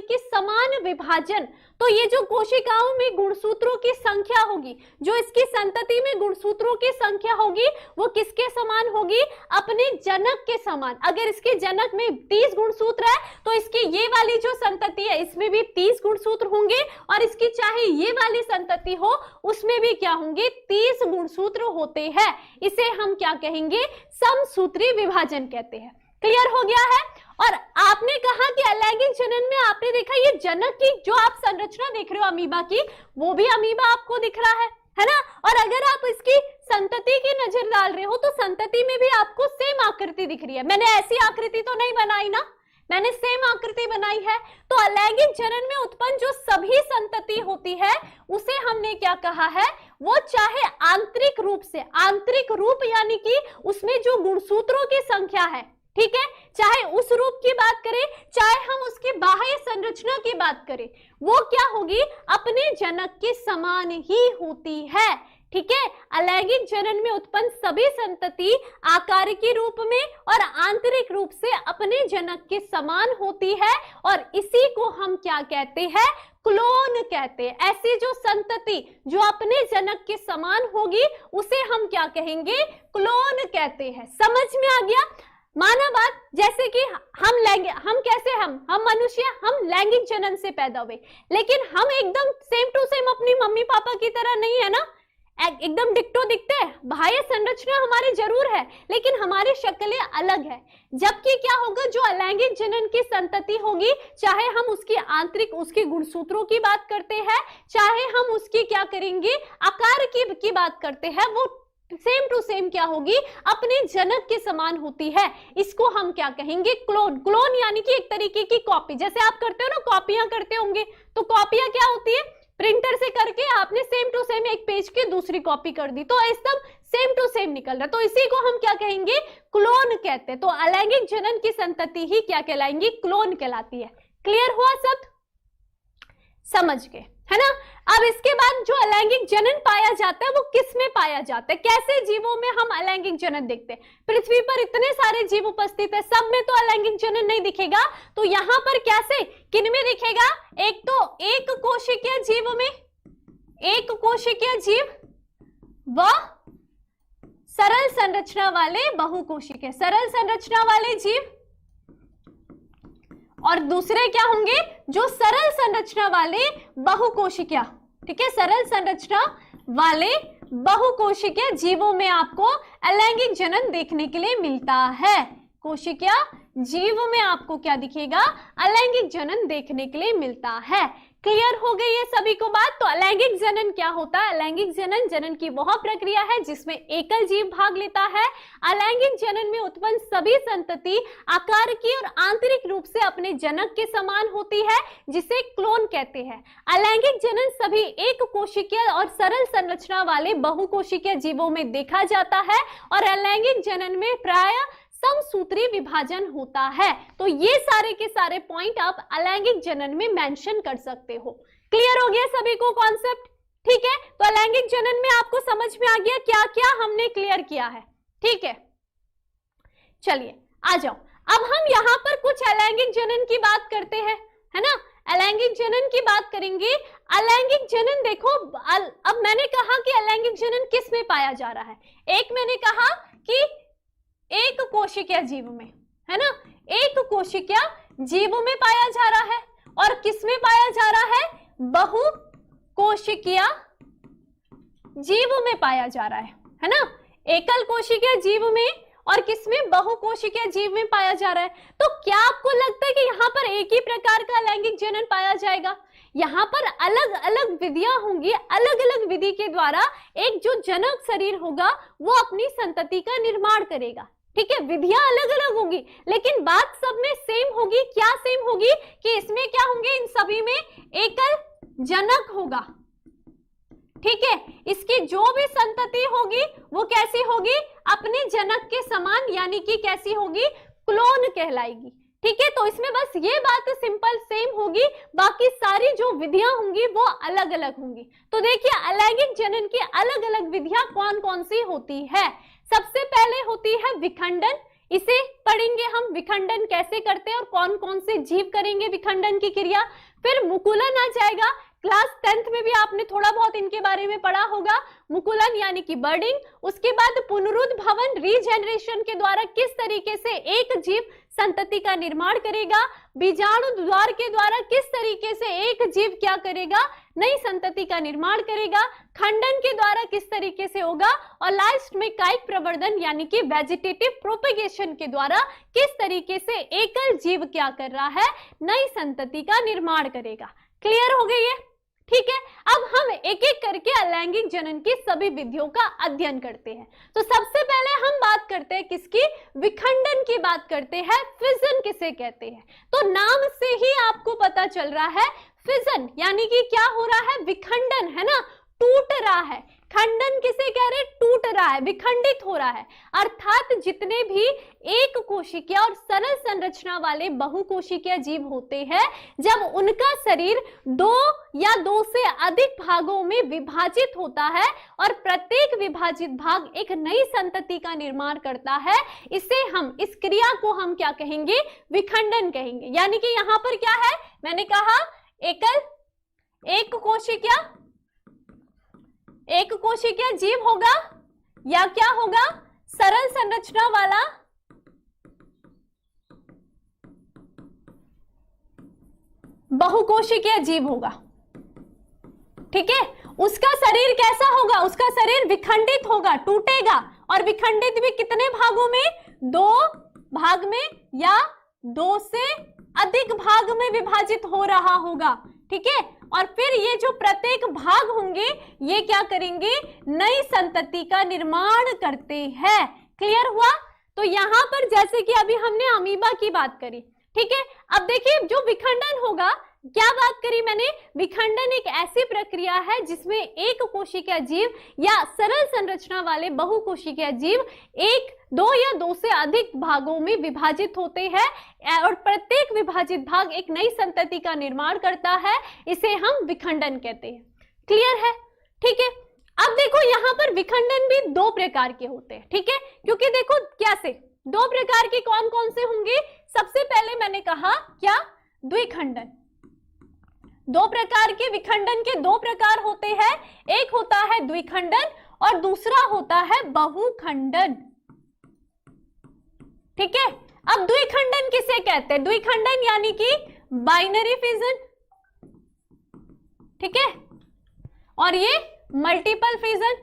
कि समान विभाजन। तो ये जो कोशिकाओं में गुणसूत्रों की संख्या होगी, जो इसकी संतति में गुणसूत्रों की संख्या होगी वो किसके समान होगी, अपने जनक के समान। अगर इसके जनक में 30 गुणसूत्र है तो इसकी ये वाली जो संतति है इसमें भी 30 गुणसूत्र होंगे और इसकी चाहे ये वाली संतति हो उसमें भी क्या होंगे, 30 गुणसूत्र होते हैं। इसे हम क्या कहेंगे, समसूत्री विभाजन कहते हैं। क्लियर हो गया है। और आपने कहा कि अलैंगिक जनन में आपने देखा ये जनक की जो आप संरचना देख रहे हो अमीबा की, वो भी अमीबा आपको दिख रहा है, है ना। और अगर आप इसकी संतति की नजर डाल रहे हो तो संतति में भी आपको सेम आकृति दिख रही है। मैंने ऐसी आकृति तो नहीं बनाई ना, मैंने सेम आकृति बनाई है। तो अलैंगिक जनन में उत्पन्न जो सभी संतति होती है उसे हमने क्या कहा है, वो चाहे आंतरिक रूप से, आंतरिक रूप यानी कि उसमें जो गुणसूत्रों की संख्या है, ठीक है, चाहे उस रूप की बात करें चाहे हम उसकी बाह्य संरचना की बात करें, वो क्या होगी, अपने जनक के समान ही होती है। ठीक है, अलैंगिक जनन में उत्पन्न सभी संतति आकार के रूप में और आंतरिक रूप से अपने जनक के समान होती है और इसी को हम क्या कहते हैं, क्लोन कहते हैं। ऐसी जो संतति जो अपने जनक के समान होगी उसे हम क्या कहेंगे, क्लोन कहते हैं। समझ में आ गया। माना बात, जैसे कि हम कैसे, हम मनुष्य, हम लैंगिक जनन से पैदा हुए, लेकिन हम एकदम सेम टू सेम अपनी मम्मी पापा की तरह नहीं है ना, एकदम डिक्टो दिखते हैं। बाह्य संरचना हमारी जरूर है लेकिन हमारी शक्लें अलग है। जबकि क्या होगा, जो अलैंगिक जनन की संतति होगी, चाहे हम उसकी आंतरिक, उसके गुणसूत्रों की बात करते हैं, चाहे हम उसकी क्या करेंगे, आकार की बात करते हैं, वो सेम टू सेम क्या होगी, अपने जनक के समान होती है। इसको हम क्या कहेंगे, क्लोन। क्लोन यानी कि एक तरीके की कॉपी, जैसे आप करते हो ना, कॉपियां करते होंगे, तो कॉपियां क्या होती है, प्रिंटर से करके आपने सेम टू सेम एक पेज की दूसरी कॉपी कर दी तो एकदम सेम टू सेम निकल रहा, तो इसी को हम क्या कहेंगे, क्लोन कहते हैं। तो अलैंगिक जनन की संतति ही क्या कहलाएंगी, क्लोन कहलाती है। क्लियर हुआ सब, समझ गए है ना। अब इसके बाद जो अलैंगिक जनन पाया जाता है वो किस में पाया जाता है, कैसे जीवों में हम अलैंगिक जनन देखते हैं। पृथ्वी पर इतने सारे जीव उपस्थित है, सब में तो अलैंगिक जनन नहीं दिखेगा, तो यहां पर कैसे, किन में दिखेगा, एक तो एक कोशिकीय जीव में, एक कोशिकीय जीव व सरल संरचना वाले बहुकोशिकीय, सरल संरचना वाले जीव, और दूसरे क्या होंगे, जो सरल संरचना वाले बहुकोशिकीय। ठीक है, सरल संरचना वाले बहुकोशिकीय जीवों में आपको अलैंगिक जनन देखने के लिए मिलता है। कोशिकीय जीव में आपको क्या दिखेगा, अलैंगिक जनन देखने के लिए मिलता है। क्लियर हो गई ये सभी को बात। तो अलैंगिक जनन क्या होता है, अलैंगिक जनन जनन की वह प्रक्रिया है जिसमें एकल जीव भाग लेता है। अलैंगिक जनन में उत्पन्न सभी संतति आकार की और आंतरिक रूप से अपने जनक के समान होती है, जिसे क्लोन कहते हैं। अलैंगिक जनन सभी एक कोशिकीय और सरल संरचना वाले बहुकोशिकीय जीवों में देखा जाता है और अलैंगिक जनन में प्राय समसूत्री विभाजन होता है। तो ये सारे के सारे पॉइंट आप अलैंगिक जनन में मेंशन कर सकते हो। क्लियर हो गया सभी को कॉन्सेप्ट, ठीक है। तो अलैंगिक जनन में आपको समझ में आ गया क्या क्या हमने क्लियर किया है, ठीक है। चलिए आ जाओ, अब हम यहाँ पर कुछ अलैंगिक जनन की बात करते हैं, है ना। अलैंगिक जनन की बात करेंगे। अलैंगिक जनन देखो, अब मैंने कहा कि अलैंगिक जनन किस में पाया जा रहा है, एक मैंने कहा कि एक कोशिकीय जीव में, है ना, एक कोशिकीय जीव में पाया जा रहा है और किस में पाया जा रहा है, बहुकोशिकीय जीव में पाया जा रहा है ना। एकल कोशिकीय जीव में और किसमें, बहुकोशिकीय जीव में पाया जा रहा है। तो क्या आपको लगता है कि यहाँ पर एक ही प्रकार का अलैंगिक जनन पाया जाएगा, यहाँ पर अलग अलग विधियां होंगी, अलग अलग विधि के द्वारा एक जो जनक शरीर होगा वो अपनी संतति का निर्माण करेगा। ठीक है, विधियां अलग अलग होंगी लेकिन बात सब में सेम होगी। क्या सेम होगी कि इसमें क्या होंगे, इन सभी में एकल जनक होगा। ठीक है, इसकी जो भी संतति होगी वो कैसी होगी, अपने जनक के समान, यानी कि कैसी होगी, क्लोन कहलाएगी। ठीक है, तो इसमें बस ये बात सिंपल सेम होगी, बाकी सारी जो विधियां होंगी वो अलग अलग होंगी। तो देखिए अलैंगिक जनन की अलग अलग विधियां कौन कौन सी होती है। सबसे पहले होती है विखंडन, इसे पढ़ेंगे हम, विखंडन कैसे करते हैं और कौन कौन से जीव करेंगे विखंडन की क्रिया। फिर मुकुलन आ जाएगा, क्लास 10th में भी आपने थोड़ा बहुत इनके बारे में पढ़ा होगा, मुकुलन यानी कि बर्डिंग। उसके बाद पुनरुद्भवन, रीजेनरेशन के द्वारा किस तरीके से एक जीव संतति का निर्माण करेगा, बीजाणु द्वार के द्वारा किस तरीके से एक जीव क्या करेगा, नई संतति का निर्माण करेगा, खंडन के द्वारा किस तरीके से होगा, और लास्ट में कायिक प्रवर्धन यानी कि वेजिटेटिव प्रोपेगेशन के द्वारा किस तरीके से एकल जीव क्या कर रहा है, नई संतति का निर्माण करेगा। क्लियर हो गई है, ठीक है, अब हम एक एक करके अलैंगिक जनन की सभी विधियों का अध्ययन करते हैं। तो सबसे पहले हम बात करते हैं किसकी, विखंडन की बात करते हैं। फिजन किसे कहते हैं, तो नाम से ही आपको पता चल रहा है फिजन यानी कि क्या हो रहा है, विखंडन है ना, टूट रहा है। खंडन किसे कह रहे, टूट रहा है, विखंडित हो रहा है। अर्थात जितने भी एक कोशिकीय और सरल संरचना वाले बहुकोशिकीय जीव होते हैं, जब उनका शरीर दो या दो से अधिक भागों में विभाजित होता है और प्रत्येक विभाजित भाग एक नई संतति का निर्माण करता है, इसे हम, इस क्रिया को हम क्या कहेंगे, विखंडन कहेंगे। यानी कि यहां पर क्या है, मैंने कहा एक कोशिकीय जीव होगा या क्या होगा, सरल संरचना वाला बहुकोशिकीय जीव होगा। ठीक है, उसका शरीर कैसा होगा, उसका शरीर विखंडित होगा, टूटेगा, और विखंडित भी कितने भागों में, दो भाग में या दो से अधिक भाग में विभाजित हो रहा होगा। ठीक है, और फिर ये जो प्रत्येक भाग होंगे ये क्या करेंगे, नई संतति का निर्माण करते हैं। क्लियर हुआ। तो यहां पर जैसे कि अभी हमने अमीबा की बात करी, ठीक है, अब देखिए जो विखंडन होगा, क्या बात करी मैंने, विखंडन एक ऐसी प्रक्रिया है जिसमें एक कोशिकीय जीव या सरल संरचना वाले बहुकोशिकीय जीव एक, दो या दो से अधिक भागों में विभाजित होते हैं और प्रत्येक विभाजित भाग एक नई संतति का निर्माण करता है, इसे हम विखंडन कहते हैं। क्लियर है। ठीक है, अब देखो यहां पर विखंडन भी दो प्रकार के होते हैं। ठीक है, क्योंकि देखो कैसे, दो प्रकार के कौन कौन से होंगे, सबसे पहले मैंने कहा क्या, द्विखंडन। दो प्रकार के विखंडन के दो प्रकार होते हैं, एक होता है द्विखंडन और दूसरा होता है बहुखंडन। ठीक है, अब द्विखंडन किसे कहते हैं, द्विखंडन यानी कि बाइनरी फिजन। ठीक है, और ये मल्टीपल फिजन,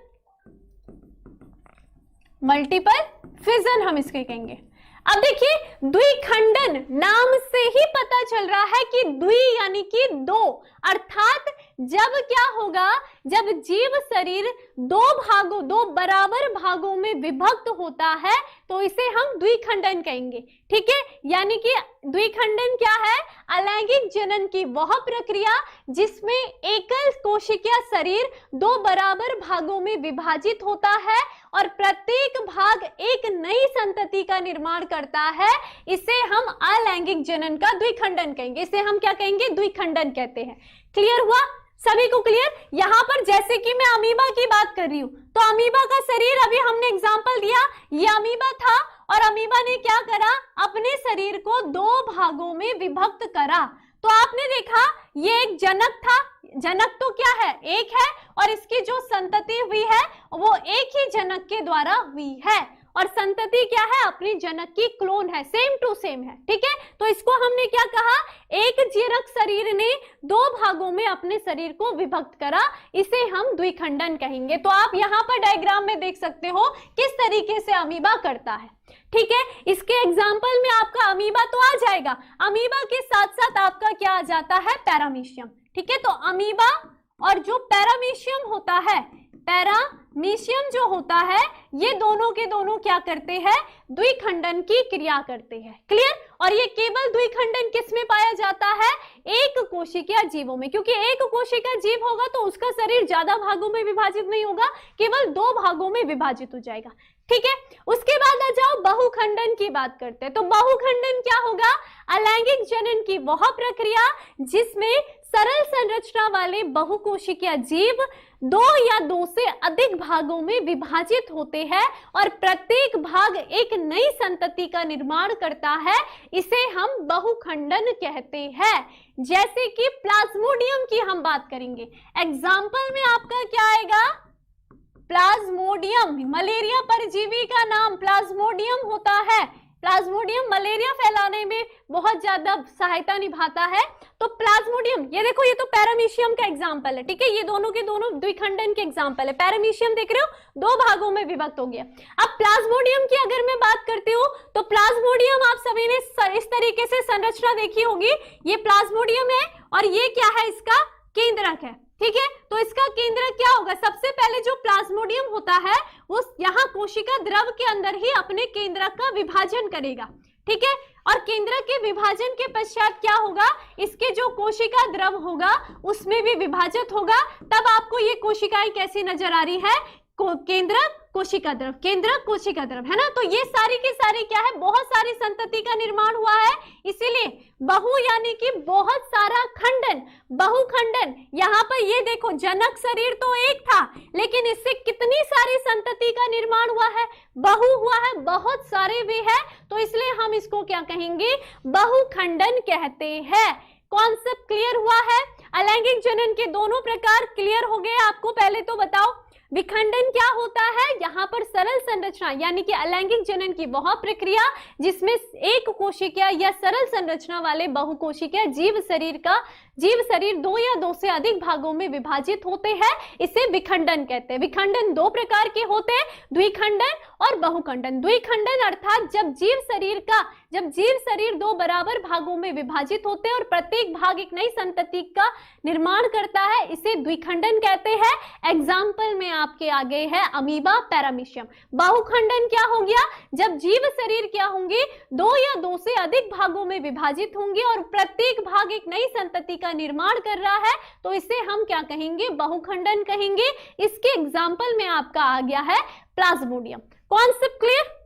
मल्टीपल फिजन हम इसके कहेंगे। अब देखिए द्विखंडन नाम से ही पता चल रहा है कि द्वि यानी कि दो, अर्थात जब क्या होगा, जब जीव शरीर दो भागों, दो बराबर भागों में विभक्त होता है तो इसे हम द्विखंडन कहेंगे। ठीक है, यानी कि द्विखंडन क्या है, अलैंगिक जनन की वह प्रक्रिया जिसमें एकल कोशिकीय शरीर दो बराबर भागों में विभाजित होता है और प्रत्येक भाग एक नई संतति का निर्माण करता है, इसे हम अलैंगिक जनन का द्विखंडन कहेंगे। इसे हम क्या कहेंगे, द्विखंडन कहते हैं। क्लियर हुआ सभी को, क्लियर। यहां पर जैसे कि मैं अमीबा की बात कर रही हूं, तो अमीबा का शरीर, अभी हमने एग्जांपल दिया, ये अमीबा था और अमीबा ने क्या करा, अपने शरीर को दो भागों में विभक्त करा। तो आपने देखा ये एक जनक था, जनक तो क्या है, एक है, और इसकी जो संतति हुई है वो एक ही जनक के द्वारा हुई है, और संतति क्या है, अपनी जनक की क्लोन है, सेम टू सेम है। ठीक है, तो इसको हमने क्या कहा, एक जनक शरीर ने दो भागों में अपने शरीर को विभक्त करा, इसे हम द्विखंडन कहेंगे। तो आप यहाँ पर डायग्राम में देख सकते हो किस तरीके से अमीबा करता है। ठीक है, इसके एग्जाम्पल में आपका अमीबा तो आ जाएगा, अमीबा के साथ साथ आपका क्या आ जाता है, पैरामीशियम। ठीक है, तो अमीबा और जो पैरामीशियम होता है, पैरामीशियम जो होता है, ये दोनों के दोनों क्या करते हैं, द्विखंडन की क्रिया करते हैं। क्लियर। और ये केवल द्विखंडन किस में पाया जाता है, एक कोशिकीय जीवों में, क्योंकि एक कोशिकीय जीव होगा तो उसका शरीर ज्यादा भागों में विभाजित नहीं होगा, केवल दो भागों में विभाजित हो जाएगा। ठीक है, उसके बाद आ जाओ बहुखंडन की बात करते हैं। तो बहुखंडन क्या होगा, अलैंगिक जनन की वह प्रक्रिया जिसमें सरल संरचना वाले बहुकोशिकीय जीव दो या दो से अधिक भागों में विभाजित होते हैं और प्रत्येक भाग एक नई संतति का निर्माण करता है, इसे हम बहुखंडन कहते हैं। जैसे कि प्लाज्मोडियम की हम बात करेंगे, एग्जाम्पल में आपका क्या आएगा, प्लाज्मोडियम, मलेरिया परजीवी का नाम प्लाज्मोडियम होता है। प्लाज्मोडियम मलेरिया फैलाने में बहुत ज्यादा सहायता निभाता है। तो प्लाज्मोडियम, ये देखो, ये तो पैरामीशियम का एग्जांपल है। ठीक है, ये दोनों के दोनों द्विखंडन के एग्जांपल है। पैरामीशियम देख रहे हो, दो भागों में विभक्त हो गया। अब प्लाज्मोडियम की अगर मैं बात करती हूँ तो प्लाज्मोडियम आप सभी ने इस तरीके से संरचना देखी होगी। ये प्लाज्मोडियम है और ये क्या है, इसका केंद्रक है। ठीक है। तो इसका केंद्रक क्या होगा, सबसे पहले जो प्लाज्मोडियम होता है वो यहाँ कोशिका द्रव के अंदर ही अपने केंद्रक का विभाजन करेगा, ठीक है। और केंद्रक के विभाजन के पश्चात क्या होगा, इसके जो कोशिका द्रव होगा उसमें भी विभाजित होगा। तब आपको ये कोशिकाएं कैसी नजर आ रही है, केंद्रक कोशिका द्रव, केंद्रक कोशिका द्रव, है ना। तो ये सारी की सारी क्या है, बहुत सारी संतति का निर्माण हुआ है, इसीलिए बहु यानी कि बहुत सारा खंडन, बहुखंडन। यहाँ पर ये देखो जनक शरीर तो एक था, लेकिन इससे कितनी सारी संतति का निर्माण हुआ है, बहु हुआ है, बहुत सारे भी है, तो इसलिए हम इसको क्या कहेंगे, बहुखंडन कहते हैं। कॉन्सेप्ट क्लियर हुआ है। अलैंगिक जनन के दोनों प्रकार क्लियर हो गए आपको। पहले तो बताओ विखंडन क्या होता है, यहाँ पर सरल संरचना यानी कि अलैंगिक जनन की वह प्रक्रिया जिसमें एक कोशिका या सरल संरचना वाले बहुकोशिकीय जीव शरीर दो या दो से अधिक भागों में विभाजित होते हैं, इसे विखंडन कहते हैं। विखंडन दो प्रकार के होते हैं, द्विखंडन और बहुखंडन। द्विखंडन अर्थात जब जीव शरीर दो बराबर भागों में विभाजित होते हैं और प्रत्येक भाग एक नई संतति का निर्माण करता है, इसे द्विखंडन कहते हैं। एग्जाम्पल में आपके आगे है अमीबा, पैरामीशियम। बहुखंडन क्या हो गया, जब जीव शरीर क्या होंगे, दो या दो से अधिक भागों में विभाजित होंगे और प्रत्येक भाग एक नई संतति का निर्माण कर रहा है, तो इसे हम क्या कहेंगे, बहुखंडन कहेंगे। इसके एग्जाम्पल में आपका आ गया है प्लाज्मोडियम। कॉन्सेप्ट क्लियर,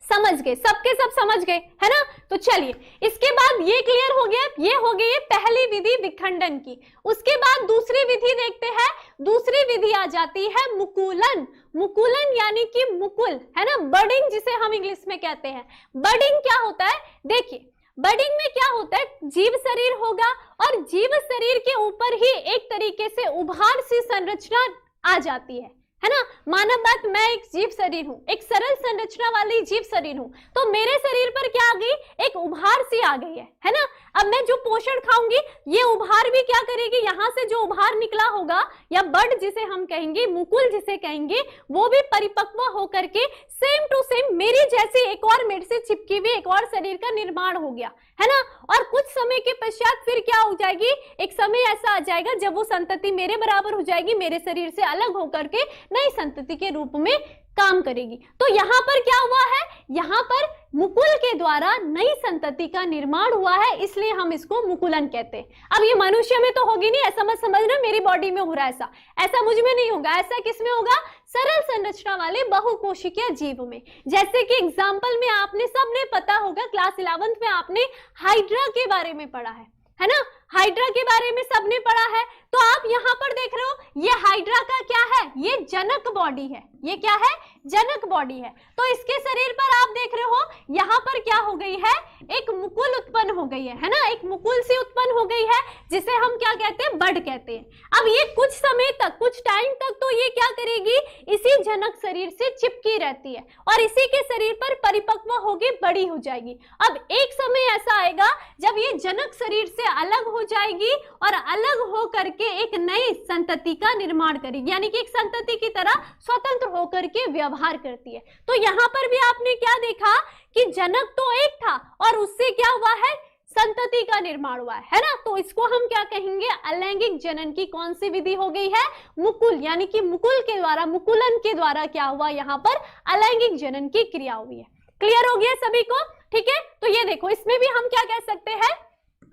समझ गए, सबके सब समझ गए, है ना। तो चलिए इसके बाद ये क्लियर हो गया, ये हो गई पहली विधि विखंडन की। उसके बाद दूसरी विधि देखते हैं। दूसरी विधि आ जाती है मुकुलन। मुकुलन यानी कि मुकुल, है ना, बडिंग जिसे हम इंग्लिश में कहते हैं। बडिंग क्या होता है, देखिए बडिंग में क्या होता है, जीव शरीर होगा और जीव शरीर के ऊपर ही एक तरीके से उभार सी संरचना आ जाती है ना। मानव बात, मैं एक जीव शरीर हूं, एक सरल संरचना वाली जीव शरीर हूं, तो मेरे शरीर पर क्या आ गई, एक उभार सी आ गई है ना। अब मैं जो पोषण खाऊंगी, ये उभार भी क्या करेगी, यहां से जो उभार निकला होगा या बड जिसे हम कहेंगे, मुकुल जिसे कहेंगे, वो भी परिपक्व होकर के सेम टू सेम मेरी जैसी एक और मेरे से चिपकी हुई एक और शरीर का निर्माण हो गया, है ना। और कुछ समय के पश्चात फिर क्या हो जाएगी, एक समय ऐसा आ जाएगा जब वो संतति मेरे बराबर हो जाएगी, मेरे शरीर से अलग होकर के नई संतति के रूप में काम करेगी। तो यहाँ पर क्या हुआ है, यहाँ पर मुकुल के द्वारा नई संतति का निर्माण हुआ है, इसलिए हम इसको मुकुलन कहते हैं। अब ये मनुष्य में तो होगी नहीं, ऐसा मत समझना मेरी बॉडी में हो रहा है, ऐसा मुझ में नहीं होगा। ऐसा किस में होगा, सरल संरचना वाले बहुकोशिकीय जीव में। जैसे कि एग्जाम्पल में आपने सबने पता होगा, क्लास 11th में आपने हाइड्रा के बारे में पढ़ा है ना। हाइड्रा के बारे में सबने पढ़ा है। तो आप यहाँ पर देख रहे हो, ये हाइड्रा का क्या है, ये जनक बॉडी है। ये क्या है, जनक बॉडी है। तो इसके शरीर पर आप देख रहे हो, यहाँ पर क्या हो गई है, एक मुकुल उत्पन्न हो गई है ना, एक मुकुल सी उत्पन्न हो गई है, जिसे हम क्या कहते हैं, बड कहते हैं। अब ये कुछ समय तक, कुछ टाइम तक तो ये क्या करेगी, इसी जनक शरीर से चिपकी रहती है और इसी के शरीर पर परिपक्व होगी, बड़ी हो जाएगी। अब एक समय ऐसा आएगा जब ये जनक शरीर से अलग हो जाएगी और अलग हो करके एक नई संतति का निर्माण करेगी, यानी कि एक संतति की तरह स्वतंत्र होकर के व्यवहार करती है। तो यहाँ पर भी आपने क्या देखा कि जनक तो एक था और उससे क्या हुआ है, संतति का निर्माण हुआ है ना। तो इसको हम क्या कहेंगे, अलैंगिक जनन की कौन सी विधि हो गई है, मुकुल, यानी कि मुकुल के द्वारा, मुकुलन के द्वारा क्या हुआ, यहाँ पर अलैंगिक जनन की क्रिया हुई है। क्लियर हो गया सभी को, ठीक है। तो ये देखो, इसमें भी हम क्या कह सकते हैं,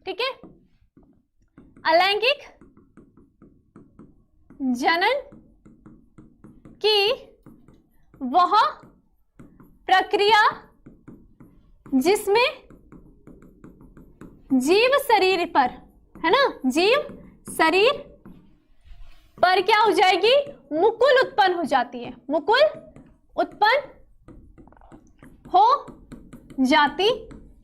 ठीक है, अलैंगिक जनन की वह प्रक्रिया जिसमें जीव शरीर पर, है ना, जीव शरीर पर क्या हो जाएगी, मुकुल उत्पन्न हो जाती है, मुकुल उत्पन्न हो जाती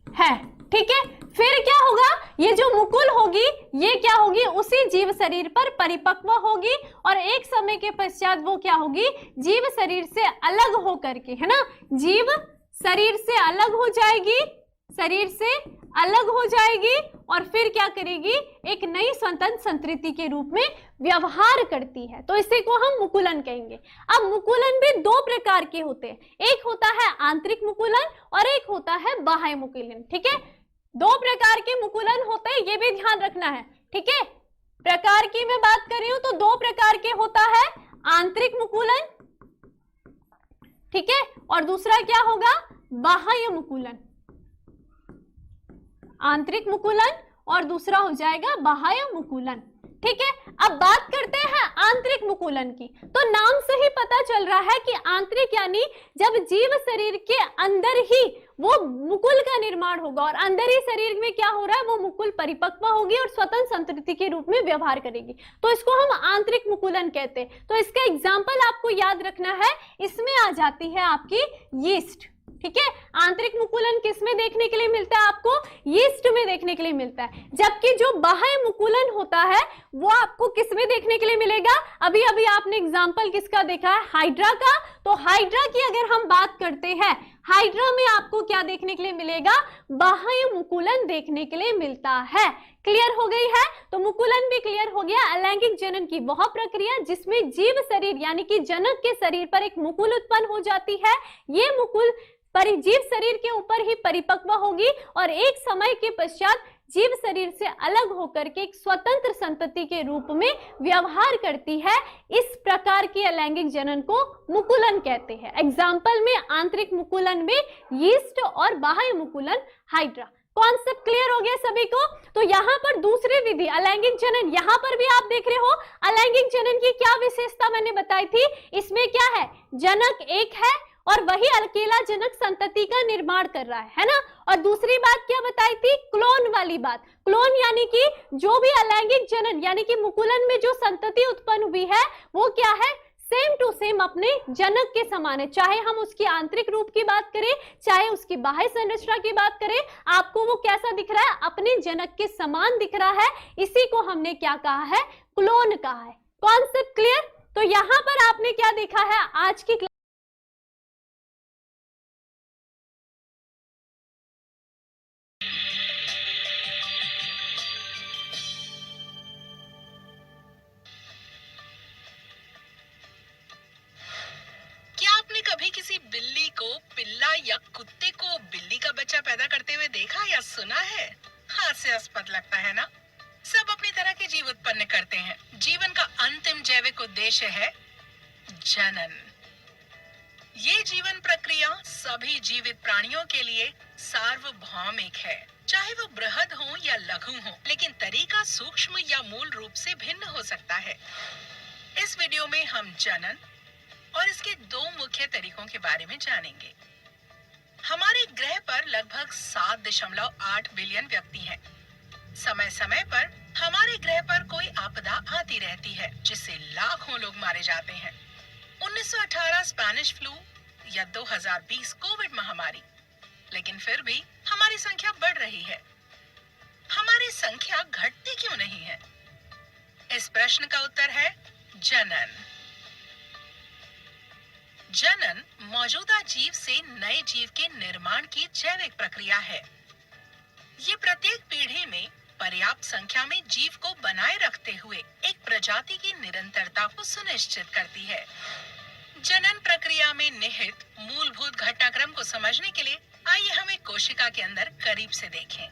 है, ठीक है। फिर क्या होगा, ये जो मुकुल होगी ये क्या होगी, उसी जीव शरीर पर परिपक्व होगी और एक समय के पश्चात वो क्या होगी, जीव शरीर से अलग हो करके, है ना, जीव शरीर से अलग हो जाएगी, शरीर से अलग हो जाएगी और फिर क्या करेगी, एक नई स्वतंत्र संतति के रूप में व्यवहार करती है। तो इसे को हम मुकुलन कहेंगे। अब मुकुलन भी दो प्रकार के होते हैं, एक होता है आंतरिक मुकुलन और एक होता है बाह्य मुकुलन, ठीक है। दो प्रकार के मुकुलन होते हैं, ये भी ध्यान रखना है, ठीक है। प्रकार की मैं बात कर रही हूं तो दो प्रकार के होता है, आंतरिक मुकुलन, ठीक है, और दूसरा क्या होगा, बाह्य मुकुलन। आंतरिक मुकुलन और दूसरा हो जाएगा बाह्य मुकुलन, ठीक है। अब बात करते हैं आंतरिक मुकुलन की। तो नाम से ही पता चल रहा है कि आंतरिक यानी जब जीव शरीर के अंदर ही वो मुकुल का निर्माण होगा और अंदर ही शरीर में क्या हो रहा है, वो मुकुल परिपक्व होगी और स्वतंत्र संतति के रूप में व्यवहार करेगी, तो इसको हम आंतरिक मुकुलन कहते हैं। तो इसका एग्जाम्पल आपको याद रखना है, इसमें आ जाती है आपकी यीस्ट, ठीक है। आंतरिक मुकुलन किस में देखने के लिए मिलता है आपको, यीस्ट में देखने के लिए मिलता है, जबकि जो बाह्य मुकुलन होता है वो आपको किस में देखने के लिए मिलेगा, अभी अभी आपने एग्जांपल किसका देखा है, हाइड्रा का। तो हाइड्रा की अगर हम बात करते हैं, हाइड्रा में आपको क्या देखने के लिए मिलेगा, बाह्य मुकुलन देखने के लिए मिलता है। क्लियर हो गई है, तो मुकुलन भी क्लियर हो गया। अलैंगिक जनन की वह प्रक्रिया जिसमें जीव शरीर यानी कि जनक के शरीर पर एक मुकुल उत्पन्न हो जाती है, ये मुकुल जीव शरीर के ऊपर ही परिपक्व होगी और एक समय के पश्चात जीव शरीर से अलग होकर के एक स्वतंत्र संतति के रूप में व्यवहार करती है। इस प्रकार की अलैंगिक जनन को मुकुलन कहते हैं। एग्जाम्पल में आंतरिक मुकुलन में यीस्ट और बाह्य मुकुलन हाइड्रा। कॉन्सेप्ट क्लियर हो गया सभी को। तो यहाँ पर दूसरी विधि अलैंगिक जनन, यहाँ पर भी आप देख रहे हो अलैंगिक जनन की क्या विशेषता मैंने बताई थी, इसमें क्या है, जनक एक है और वही अकेला जनक संतति का निर्माण कर रहा है ना। और दूसरी बात क्या बताई थी, क्लोन वाली बात। क्लोन यानी कि जो भी अलैंगिक जनन यानी कि मुकुलन में जो संतति उत्पन्न हुई है वो क्या है, सेम टू सेम अपने जनक के समान है, चाहे हम उसकी आंतरिक रूप की बात करें चाहे उसकी बाह्य संरचना की बात करें, आपको वो कैसा दिख रहा है, अपने जनक के समान दिख रहा है। इसी को हमने क्या कहा है, क्लोन कहा है। Concept clear. तो यहां पर आपने क्या देखा है आज की कभी किसी बिल्ली को पिल्ला या कुत्ते को बिल्ली का बच्चा पैदा करते हुए देखा या सुना है? हास्यास्पद लगता है ना। सब अपनी तरह के जीव उत्पन्न करते हैं। जीवन का अंतिम जैविक उद्देश्य है जनन। ये जीवन प्रक्रिया सभी जीवित प्राणियों के लिए सार्वभौमिक है, चाहे वो बृहद हो या लघु हो, लेकिन तरीका सूक्ष्म या मूल रूप से भिन्न हो सकता है। इस वीडियो में हम जनन और इसके दो मुख्य तरीकों के बारे में जानेंगे। हमारे ग्रह पर लगभग 7.8 बिलियन व्यक्ति हैं। समय समय पर हमारे ग्रह पर कोई आपदा आती रहती है जिससे लाखों लोग मारे जाते हैं। 1918 स्पेनिश फ्लू या 2020 कोविड महामारी, लेकिन फिर भी हमारी संख्या बढ़ रही है। हमारी संख्या घटती क्यों नहीं है? इस प्रश्न का उत्तर है जनन। जनन मौजूदा जीव से नए जीव के निर्माण की जैविक प्रक्रिया है। ये प्रत्येक पीढ़ी में पर्याप्त संख्या में जीव को बनाए रखते हुए एक प्रजाति की निरंतरता को सुनिश्चित करती है। जनन प्रक्रिया में निहित मूलभूत घटनाक्रम को समझने के लिए आइए हम एक कोशिका के अंदर करीब से देखें।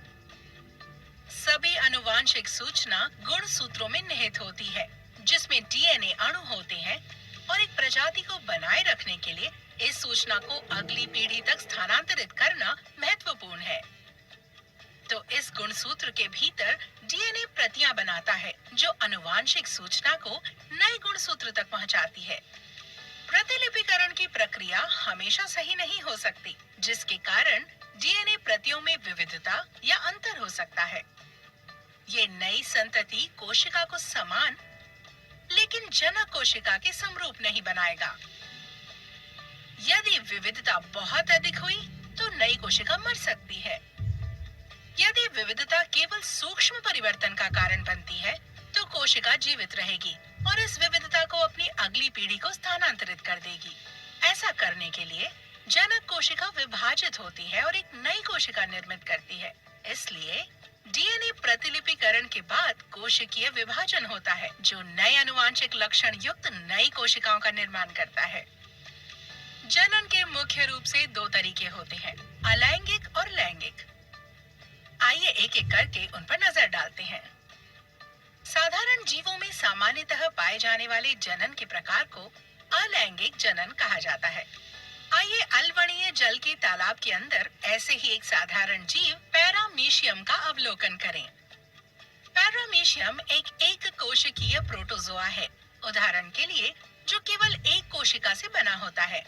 सभी अनुवांशिक सूचना गुणसूत्रों में निहित होती है, जिसमें डीएनए अणु होते हैं और एक प्रजाति को बनाए रखने के लिए इस सूचना को अगली पीढ़ी तक स्थानांतरित करना महत्वपूर्ण है। तो इस गुणसूत्र के भीतर डीएनए प्रतियां बनाता है जो अनुवांशिक सूचना को नए गुणसूत्र तक पहुंचाती है। प्रतिलिपिकरण की प्रक्रिया हमेशा सही नहीं हो सकती, जिसके कारण डीएनए प्रतियों में विविधता या अंतर हो सकता है। ये नई संतति कोशिका को समान लेकिन जनक कोशिका के समरूप नहीं बनाएगा। यदि विविधता बहुत अधिक हुई तो नई कोशिका मर सकती है। यदि विविधता केवल सूक्ष्म परिवर्तन का कारण बनती है तो कोशिका जीवित रहेगी और इस विविधता को अपनी अगली पीढ़ी को स्थानांतरित कर देगी। ऐसा करने के लिए जनक कोशिका विभाजित होती है और एक नई कोशिका निर्मित करती है। इसलिए डीएनए प्रतिलिपिकरण के बाद कोशिकीय विभाजन होता है जो नए अनुवांशिक लक्षण युक्त नई कोशिकाओं का निर्माण करता है। जनन के मुख्य रूप से दो तरीके होते हैं, अलैंगिक और लैंगिक। आइए एक एक करके उन पर नजर डालते हैं। साधारण सामान्यतः पाए जाने वाले जनन के प्रकार को अलैंगिक जनन कहा जाता है। आइए अलवणीय जल के तालाब के अंदर ऐसे ही एक साधारण जीव पैरामीशियम का अवलोकन करें। पैरामीशियम एक कोशिकीय प्रोटोजोआ है, उदाहरण के लिए जो केवल एक कोशिका से बना होता है।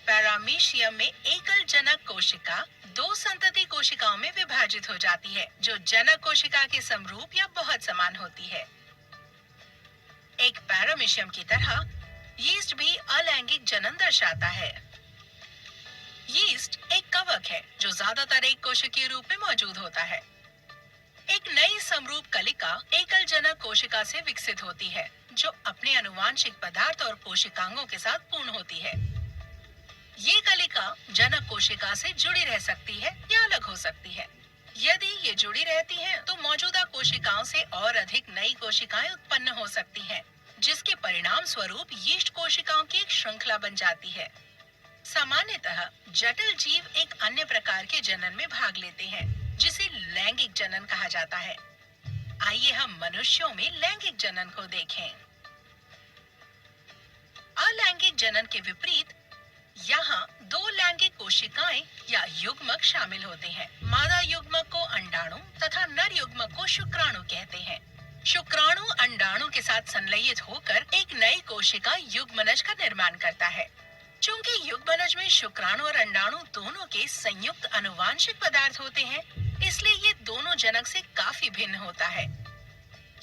पैरामीशियम में एकल जनक कोशिका दो संतति कोशिकाओं में विभाजित हो जाती है, जो जनक कोशिका के समरूप या बहुत समान होती है। एक पैरामीशियम की तरह यीस्ट भी अलैंगिक जनन दर्शाता है। यीस्ट एक कवक है जो ज्यादातर एक कोशिकीय रूप में मौजूद होता है। एक नई समरूप कलिका एकल जनक कोशिका से विकसित होती है, जो अपने अनुवांशिक पदार्थ और कोशिकांगों के साथ पूर्ण होती है। ये कलिका जनक कोशिका से जुड़ी रह सकती है या अलग हो सकती है। यदि ये जुड़ी रहती हैं, तो मौजूदा कोशिकाओं से और अधिक नई कोशिकाएं उत्पन्न हो सकती हैं, जिसके परिणाम स्वरूप यीस्ट कोशिकाओं की एक श्रृंखला बन जाती है। सामान्यतः जटिल जीव एक अन्य प्रकार के जनन में भाग लेते हैं, जिसे लैंगिक जनन कहा जाता है। आइए हम मनुष्यों में लैंगिक जनन को देखें। अलैंगिक जनन के विपरीत यहाँ दो लैंगिक कोशिकाएं या युग्मक शामिल होते हैं। मादा युग्मक को अंडाणु तथा नर युग्मक को शुक्राणु कहते हैं। शुक्राणु अंडाणु के साथ संलयित होकर एक नई कोशिका युग्मनज का निर्माण करता है। चूंकि युग्मनज में शुक्राणु और अंडाणु दोनों के संयुक्त अनुवांशिक पदार्थ होते हैं, इसलिए ये दोनों जनक से काफी भिन्न होता है।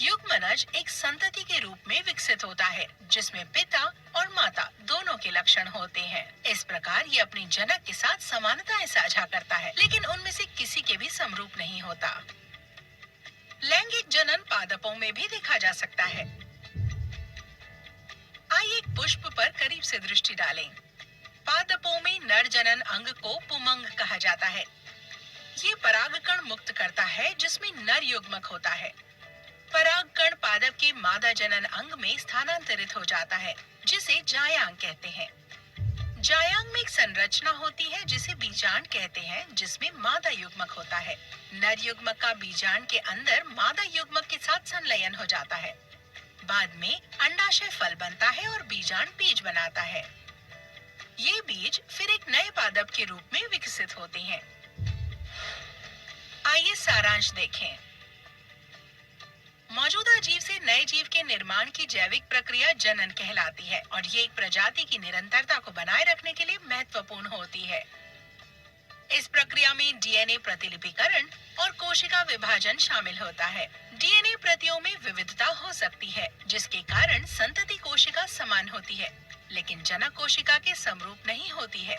युग्मनज एक संतति के रूप में विकसित होता है, जिसमें पिता और माता दोनों के लक्षण होते हैं। इस प्रकार ये अपनी जनक के साथ समानताएं साझा करता है, लेकिन उनमें से किसी के भी समरूप नहीं होता। लैंगिक जनन पादपों में भी देखा जा सकता है। आइए एक पुष्प पर करीब से दृष्टि डालें। पादपों में नर जनन अंग को पुमंग कहा जाता है। ये परागकण मुक्त करता है, जिसमें नर युग्मक होता है। परागकण पादप के मादा जनन अंग में स्थानांतरित हो जाता है, जिसे जायांग कहते हैं। जायांग में एक संरचना होती है जिसे बीजांड कहते हैं, जिसमें मादा युग्मक होता है। नर युग्मक का बीजांड के अंदर मादा युग्मक के साथ संलयन हो जाता है। बाद में अंडाशय फल बनता है और बीजांड बीज बनाता है। ये बीज फिर एक नए पादप के रूप में विकसित होते हैं। आइए सारांश देखें। मौजूदा जीव से नए जीव के निर्माण की जैविक प्रक्रिया जनन कहलाती है, और ये एक प्रजाति की निरंतरता को बनाए रखने के लिए महत्वपूर्ण होती है। इस प्रक्रिया में डीएनए प्रतिलिपिकरण और कोशिका विभाजन शामिल होता है। डीएनए प्रतियों में विविधता हो सकती है, जिसके कारण संतति कोशिका समान होती है, लेकिन जनक कोशिका के समरूप नहीं होती है।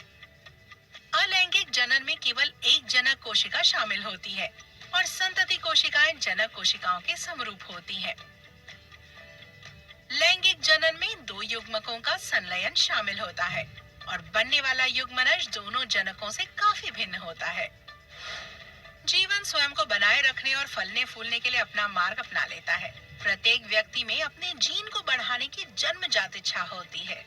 अलैंगिक जनन में केवल एक जनक कोशिका शामिल होती है और संतति कोशिकाएं जनक कोशिकाओं के समरूप होती हैं। लैंगिक जनन में दो युग्मकों का संलयन शामिल होता है और बनने वाला युग्मनज दोनों जनकों से काफी भिन्न होता है। जीवन स्वयं को बनाए रखने और फलने फूलने के लिए अपना मार्ग अपना लेता है। प्रत्येक व्यक्ति में अपने जीन को बढ़ाने की जन्मजात इच्छा होती है।